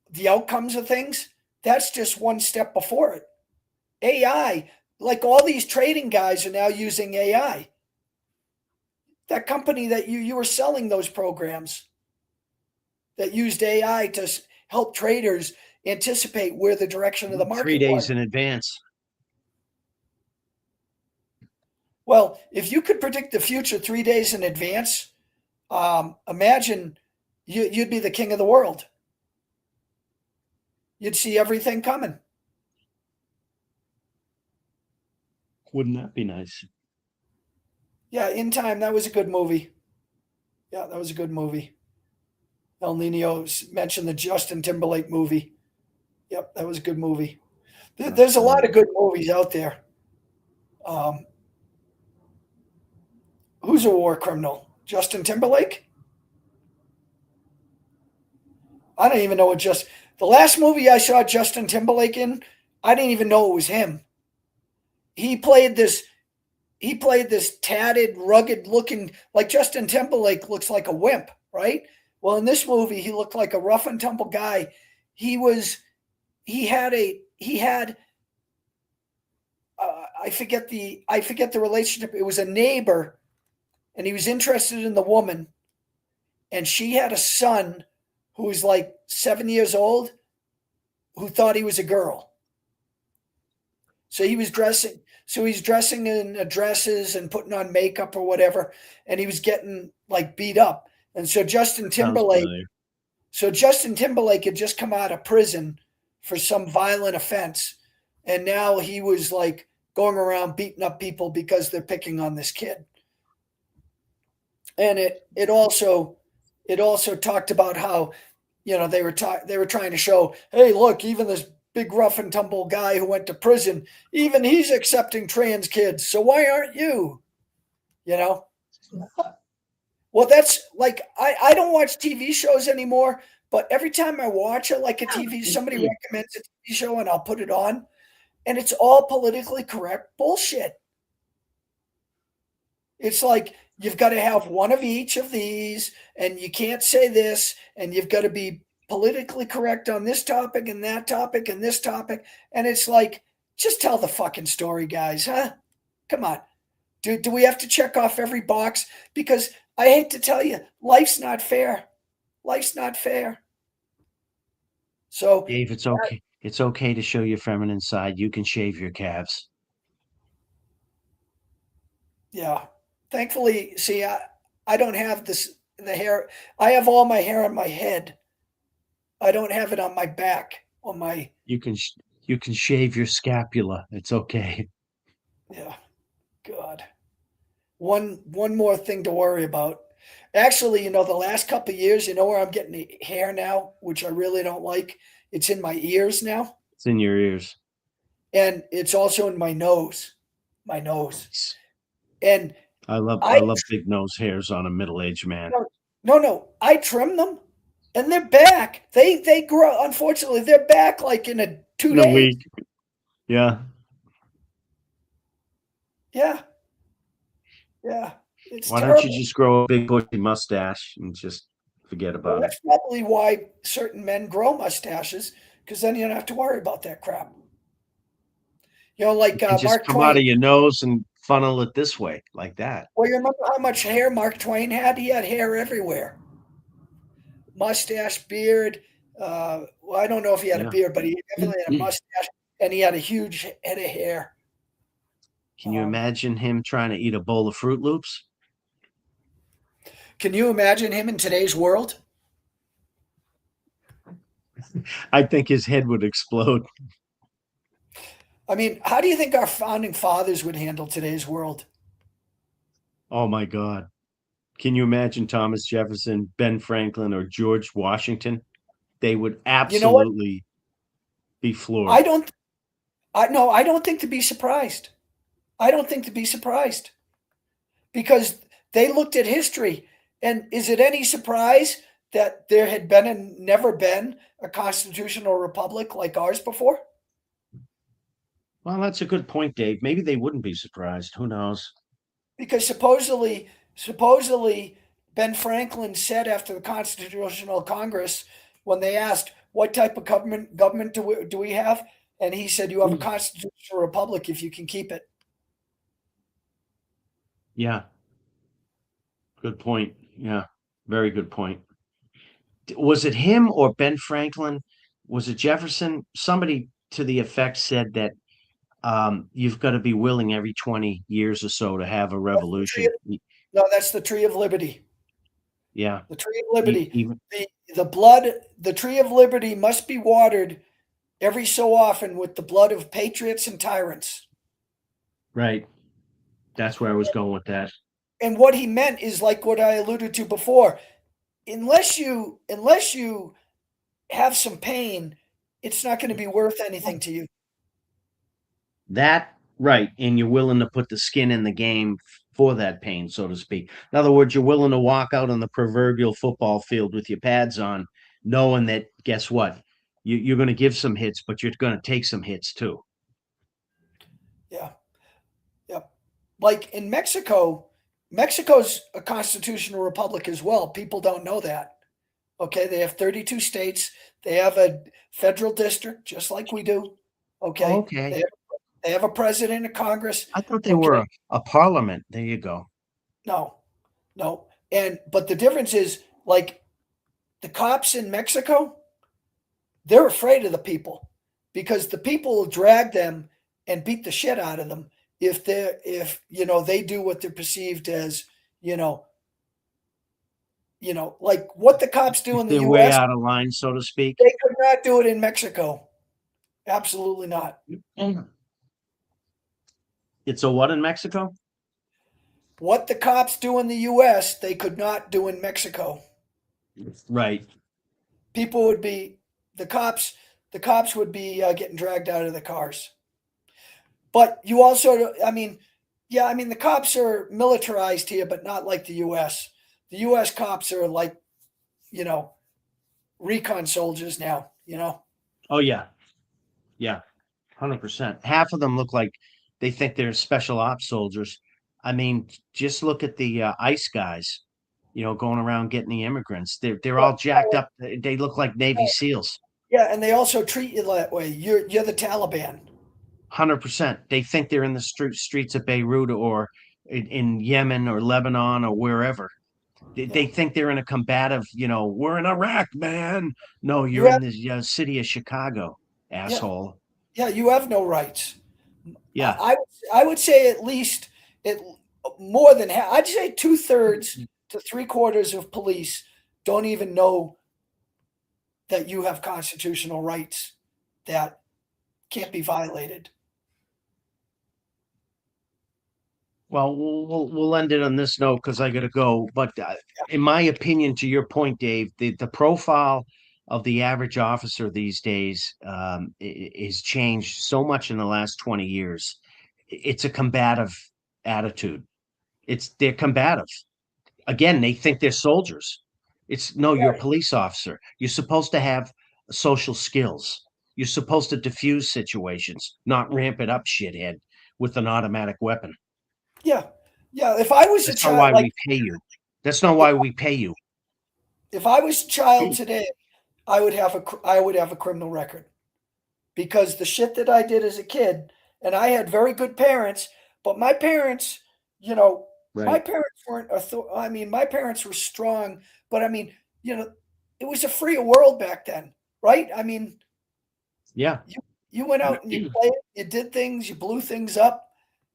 the outcomes of things? That's just one step before it. AI, like all these trading guys are now using AI. That company that you were selling those programs that used AI to help traders anticipate where the direction of the Three market was. days in advance. Well, if you could predict the future 3 days in advance, imagine you'd be the king of the world. You'd see everything coming. Wouldn't that be nice? Yeah, In Time, that was a good movie. Yeah, that was a good movie. El Nino mentioned the Justin Timberlake movie. Yep, that was a good movie. There's a lot of Absolutely. good movies out there. Um, who's a war criminal? Justin Timberlake? I don't even know what the last movie I saw Justin Timberlake in, I didn't even know it was him. He played this tatted, rugged looking, like Justin Timberlake looks like a wimp, right? Well, in this movie, he looked like a rough and tumble guy. He was, he had, I forget the relationship. It was a neighbor, and he was interested in the woman, and she had a son who was like 7 years old, who thought he was a girl. So he was dressing. So he's dressing in dresses and putting on makeup or whatever, and he was getting like beat up. And Sounds familiar. So Justin Timberlake had just come out of prison for some violent offense, and now he was like going around beating up people because they're picking on this kid. And it also talked about how they were trying to show, hey, look, even this big rough and tumble guy who went to prison, even he's accepting trans kids. So why aren't you? You know? Well, that's like I don't watch TV shows anymore, but every time I watch it, like a TV, somebody recommends a TV show and I'll put it on, and it's all politically correct bullshit. It's like you've got to have one of each of these, and you can't say this, and you've got to be politically correct on this topic and that topic and this topic. And it's like, just tell the fucking story, guys, huh? Come on. Do we have to check off every box? Because I hate to tell you, life's not fair. Life's not fair. So, Dave, it's okay. It's okay to show your feminine side. You can shave your calves. yeah. Thankfully, see, I don't have the hair. I have all my hair on my head. I don't have it on my back, on my, You can you can shave your scapula. It's okay. yeah, God. One more thing to worry about. Actually, the last couple of years, where I'm getting the hair now, which I really don't like. It's in my ears now, It's in your ears. and it's also in my nose. My nose. And I I love big nose hairs on a middle-aged man. no, I trim them, and they're back. They grow. Unfortunately, they're back like in a 2 In a days. week. Yeah. Yeah, yeah. It's Why don't you terrible. just grow a big bushy mustache and just forget Well, about it? that's probably why certain men grow mustaches, because then you don't have to worry about that crap. It Like can just Mark come out of Twain. your nose and funnel it this way, like that. Well, you remember how much hair Mark Twain had? He had hair everywhere. Mustache, beard. Well, I don't know if he had a Yeah. beard, but he definitely had a mustache, and he had a huge head of hair. Can you imagine him trying to eat a bowl of Fruit Loops? Can you imagine him in today's world? I think his head would explode. I mean, how do you think our founding fathers would handle today's world? Oh my God. Can you imagine Thomas Jefferson, Ben Franklin, or George Washington? They would You know what? absolutely be I floored. don't. I no. I don't think to be surprised. I don't think to be surprised because they looked at history, and is it any surprise that there had been and never been a constitutional republic like ours before? Well, that's a good point, Dave. Maybe they wouldn't be surprised. Who knows? Because supposedly, Ben Franklin said after the Constitutional Congress, when they asked what type of government do we have, and he said, "You have a constitutional republic if you can keep it." Yeah, good point. Yeah, very good point. Was it him or Ben Franklin? Was it Jefferson? Somebody to the effect said that you've got to be willing every 20 years or so to have a That's the tree revolution. of, no, that's the tree of liberty. Yeah, The tree of liberty. even The blood. The tree of liberty must be watered every so often with the blood of patriots and tyrants. right. That's where I was going with that. And what he meant is like what I alluded to before. Unless you have some pain, it's not going to be worth anything to you. That right, and you're willing to put the skin in the game for that pain, so to speak. In other words, you're willing to walk out on the proverbial football field with your pads on, knowing that guess what, you're going to give some hits, but you're going to take some hits too. Yeah. Yeah. Like in Mexico, Mexico's a constitutional republic as well. People don't know that. Okay. They have 32 states. They have a federal district, just like we do. Oh, Okay. okay, They have a president, a Congress. I thought they were Okay. a parliament. There you go. No, no. But the difference is like the cops in Mexico, they're afraid of the people because the people will drag them and beat the shit out of them if they do what they're perceived as, you know, like what the cops do If in the they're way US, out of line, so to speak. they could not do it in Mexico. Absolutely not. It's a what in Mexico? What the cops do in the US, they could not do in Mexico. Right. People would be the cops would be getting dragged out of the cars. But you also, I mean, yeah, I mean the cops are militarized here, but not like the U.S. The U.S. cops are like, you know, recon soldiers now. Oh yeah, yeah, 100%. Half of them look like they think they're special ops soldiers. I mean, just look at the ICE guys, going around getting the immigrants. They're all jacked up. They look like Navy SEALs. Yeah, and they also treat you that way. You're the Taliban. 100%. They think they're in the streets of Beirut or in Yemen or Lebanon or wherever. They Yeah. think they're in a combative, we're in Iraq, man. No, You you're in have the city of Chicago, yeah, asshole. yeah, you have no rights. Yeah. I would say at least it more than half. I'd say 2/3 to 3/4 of police don't even know that you have constitutional rights that can't be violated. Well, we'll end it on this note because I got to go. But in my opinion, to your point, Dave, the profile of the average officer these days is changed so much in the last 20 years. It's a combative attitude. They're combative. Again, they think they're soldiers. It's no, you're a police officer. You're supposed to have social skills. You're supposed to diffuse situations, not ramp it up, shithead, with an automatic weapon. Yeah, yeah. If I was a That's not child, why like we pay you. That's not why we pay you. if I was a child today, I would have a criminal record because the shit that I did as a kid, and I had very good parents, But my parents, you know, my Right. parents weren't, I mean, my parents were strong, but I mean, you know, it was a free world back then, right? I mean, Yeah. you, you went out and you played, you did things, you blew things up.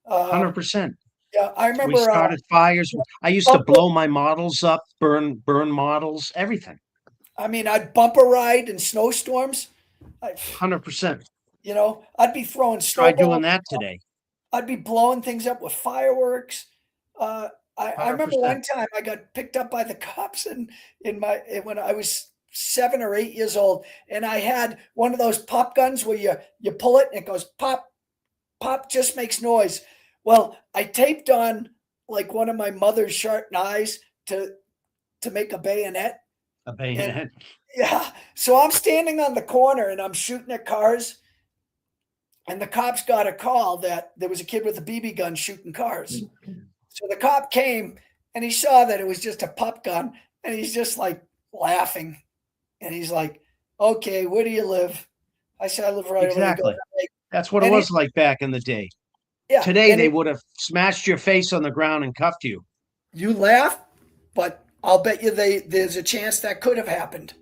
Uh, 100%. yeah, I We remember, started fires. I used to bumper, blow my models up, burn models, everything. I mean, I'd bumper ride in snowstorms. I, 100%. I'd be throwing Try doing snowballs. that today. I'd be blowing things up with fireworks. Uh, I remember 100%. one time I got picked up by the cops when I was 7 or 8 years old, and I had one of those pop guns where you pull it and it goes pop, pop, just makes noise. Well, I taped on like one of my mother's sharp knives to make a bayonet, A and bayonet. yeah, so I'm standing on the corner and I'm shooting at cars, and the cops got a call that there was a kid with a BB gun shooting cars. So the cop came and he saw that it was just a pop gun, and he's just like laughing. And he's like, okay, where do you live? I said, I live right over there. He goes, Exactly. That's what it and he, was like back in the day. yeah, Today, and they would have smashed your face on the ground and cuffed you. you laugh, but I'll bet you there's a chance that could have happened.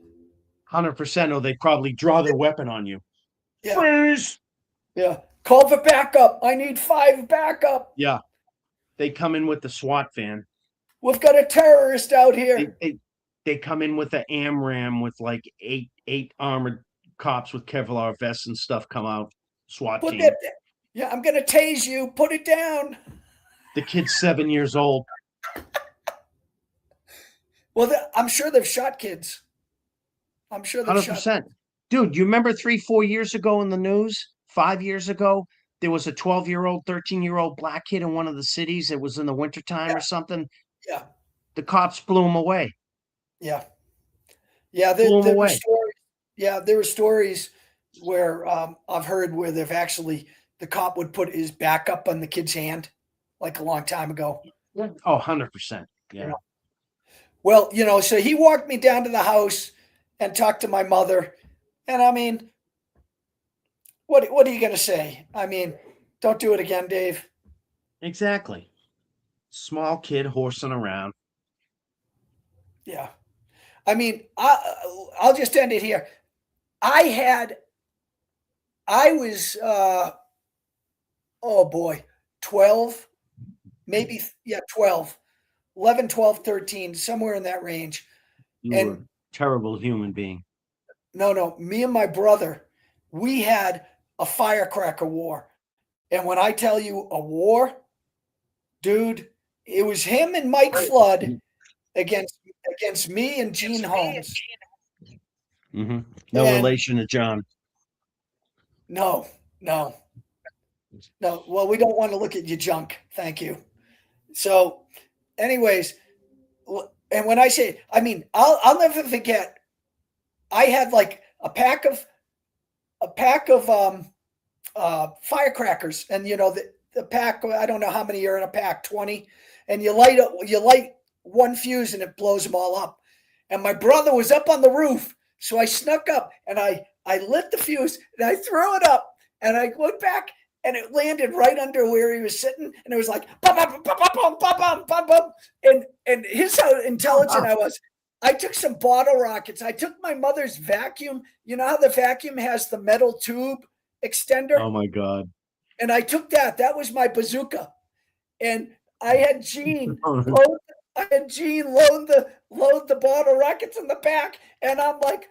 100%, or they probably draw their weapon on you. Yeah, Freeze! yeah. Call for backup. I need 5 backup. Yeah. They come in with the SWAT van. We've got a terrorist out They, here. they, they come in with the AMRAM with like eight armored cops with Kevlar vests and stuff come out. SWAT Put team. that. Yeah, I'm gonna tase you. Put it down. The kid's 7 years old. Well, I'm sure they've shot kids. I'm sure they've shot. 100%. Dude, you remember 3, 4 years ago in the news, 5 years ago, there was a 12-year-old, 13-year-old black kid in one of the cities. It was in the wintertime Yeah, or something. yeah, The cops blew him away. yeah, yeah. Blew him There were away. stories. Yeah, there were stories where I've heard where they've actually the cop would put his back up on the kid's hand, like a long time ago. Oh, 100%. You Yeah. know. Well, so he walked me down to the house and talked to my mother, and I mean, what are you gonna say? I mean, don't do it again, Dave. Exactly. Small kid horsing around. Yeah. I mean, I'll just end it here. I was, oh boy, 12, maybe, yeah, 12, 11, 12, 13, somewhere in that range. You were And a terrible human being. no, me and my brother, we had a firecracker war. And when I tell you a war, dude, it was him and Mike Flood against me and Gene Holmes. Mm-hmm. No And relation to John. no, no, no. Well, we don't want to look at your junk. Thank you. So, anyways, and when I say, I mean, I'll never forget. I had like a pack of firecrackers, and the pack. I don't know how many are in a pack, 20, and you light one fuse and it blows them all up. And my brother was up on the roof, so I snuck up and I lit the fuse and I threw it up, and I went back and it landed right under where he was sitting, and it was like bum, bum, bum, bum, bum, bum, bum, bum. And here's how intelligent I was. I took some bottle rockets. I took my mother's vacuum. You know how the vacuum has the metal tube extender? Oh my God. And I took that. That was my bazooka. And I had Gene load the bottle rockets in the back, and I'm like,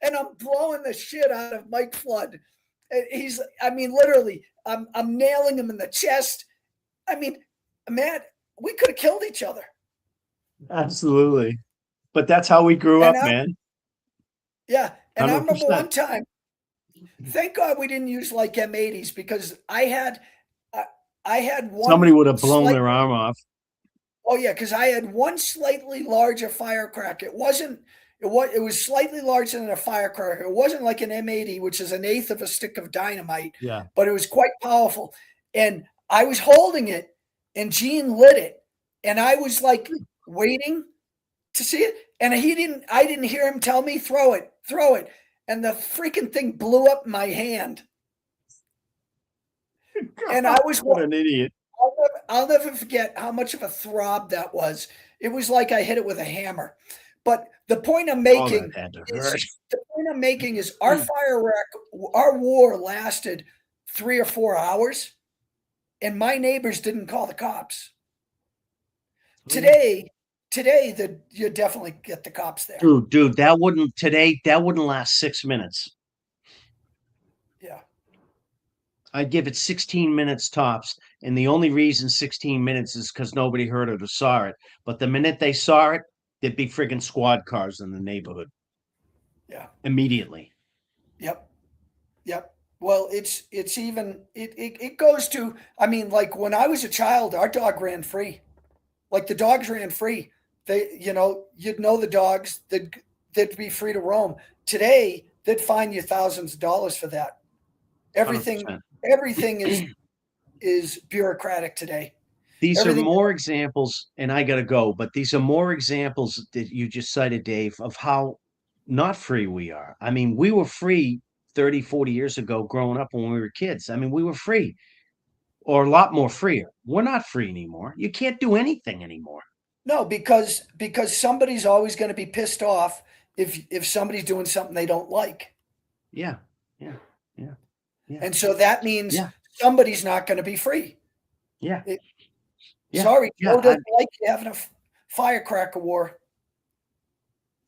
and I'm blowing the shit out of Mike Flood. I mean, literally, I'm nailing him in the chest. I mean, man, we could have killed each other. Absolutely. But that's how we grew up, man. Yeah. And 100%. I remember 100%. one time, thank God we didn't use like M80s, because I had one. Somebody would have blown their arm off. Oh yeah, because I had one slightly larger firecracker. It was slightly larger than a firecracker. It wasn't like an M80, which is an eighth of a stick of dynamite. Yeah. But it was quite powerful. And I was holding it, and Gene lit it, and I was like waiting to see it, and I didn't hear him tell me throw it, and the freaking thing blew up in my hand. And I was What an idiot. I'll never forget how much of a throb that was. It was like I hit it with a hammer. But the point I'm Oh, that making had to is hurt. our war lasted 3 or 4 hours, and my neighbors didn't call the cops. Oh, yeah. Today, you definitely get the cops there. Dude, that wouldn't last 6 minutes. Yeah. I'd give it 16 minutes tops. And the only reason 16 minutes is because nobody heard it or saw it. But the minute they saw it, there'd be friggin' squad cars in the neighborhood Yeah. immediately. Yep. Yep. Well, it goes to, I mean, like when I was a child, our dog ran free. Like the dogs ran free. You'd know the dogs, they'd be free to roam. Today, they'd fine you thousands of dollars for that. Everything 100%. everything is bureaucratic today. These are Everything. more examples, and I got to go, but these are more examples that you just cited, Dave, of how not free we are. I mean, we were free 30, 40 years ago growing up when we were kids. I mean, we were free or a lot more freer. We're not free anymore. You can't do anything anymore. No, because somebody's always going to be pissed off if somebody's doing something they don't like. Yeah. Yeah. Yeah. Yeah. And so that means Yeah. somebody's not going to be free. Yeah. It, Yeah. Sorry, Yeah. Joe doesn't like you having a firecracker war.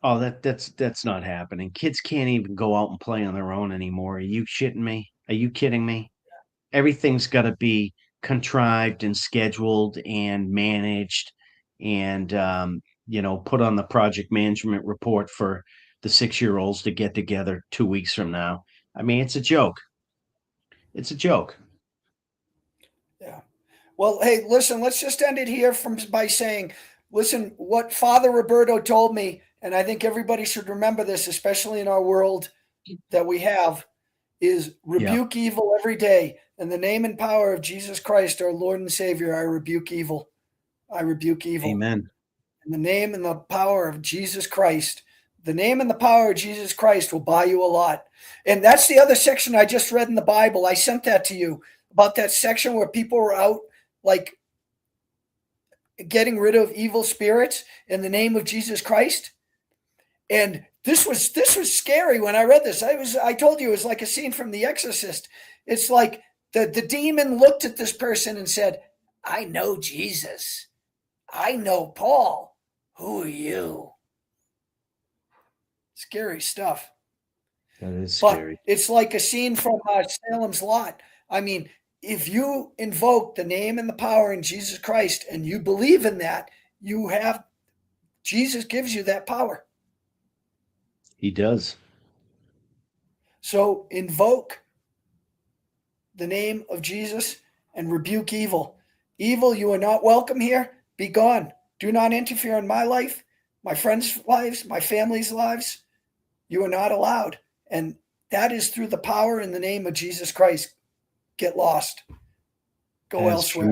Oh, that's not happening. Kids can't even go out and play on their own anymore. Are you shitting me? Are you kidding me? Everything's got to be contrived and scheduled and managed and put on the project management report for the 6-year-olds to get together 2 weeks from now. I mean, it's a joke. It's a joke. Yeah. Well, hey, listen, let's just end it here by saying, listen, what Father Roberto told me, and I think everybody should remember this, especially in our world that we have, is rebuke evil every day. In the name and power of Jesus Christ, our Lord and Savior, I rebuke evil. I rebuke evil. Amen. In the name and the power of Jesus Christ. The name and the power of Jesus Christ will buy you a lot. And that's the other section I just read in the Bible. I sent that to you about that section where people were out like getting rid of evil spirits in the name of Jesus Christ. And this was scary when I read this. I told you it was like a scene from The Exorcist. It's like the demon looked at this person and said, I know Jesus. I know Paul. Who are you? Scary stuff. That is scary. But it's like a scene from Salem's Lot. I mean, if you invoke the name and the power in Jesus Christ and you believe in that, Jesus gives you that power. He does. So invoke the name of Jesus and rebuke evil. Evil, you are not welcome here. Be gone. Do not interfere in my life, my friends' lives, my family's lives. You are not allowed. And that is through the power in the name of Jesus Christ. Get lost. Go elsewhere.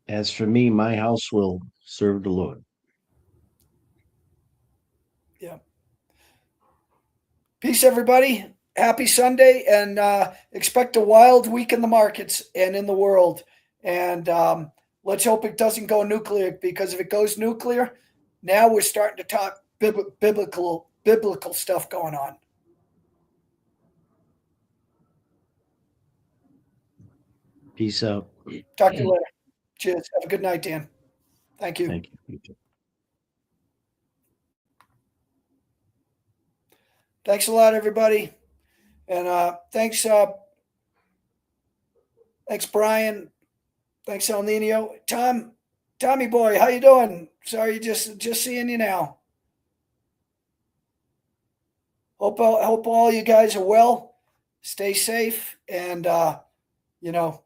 As for me, my house will serve the Lord. Yeah. Peace, everybody. Happy Sunday, and expect a wild week in the markets and in the world. And let's hope it doesn't go nuclear, because if it goes nuclear, now we're starting to talk biblical stuff going on. Peace out. Talk to you later. Cheers. Have a good night, Dan. Thank you. Thank you. You too. Thanks a lot, everybody. And thanks Brian. Thanks, El Nino. Tommy boy, how you doing? Sorry, just seeing you now. Hope all you guys are well. Stay safe, and hope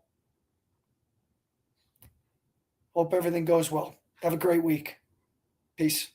everything goes well. Have a great week. Peace.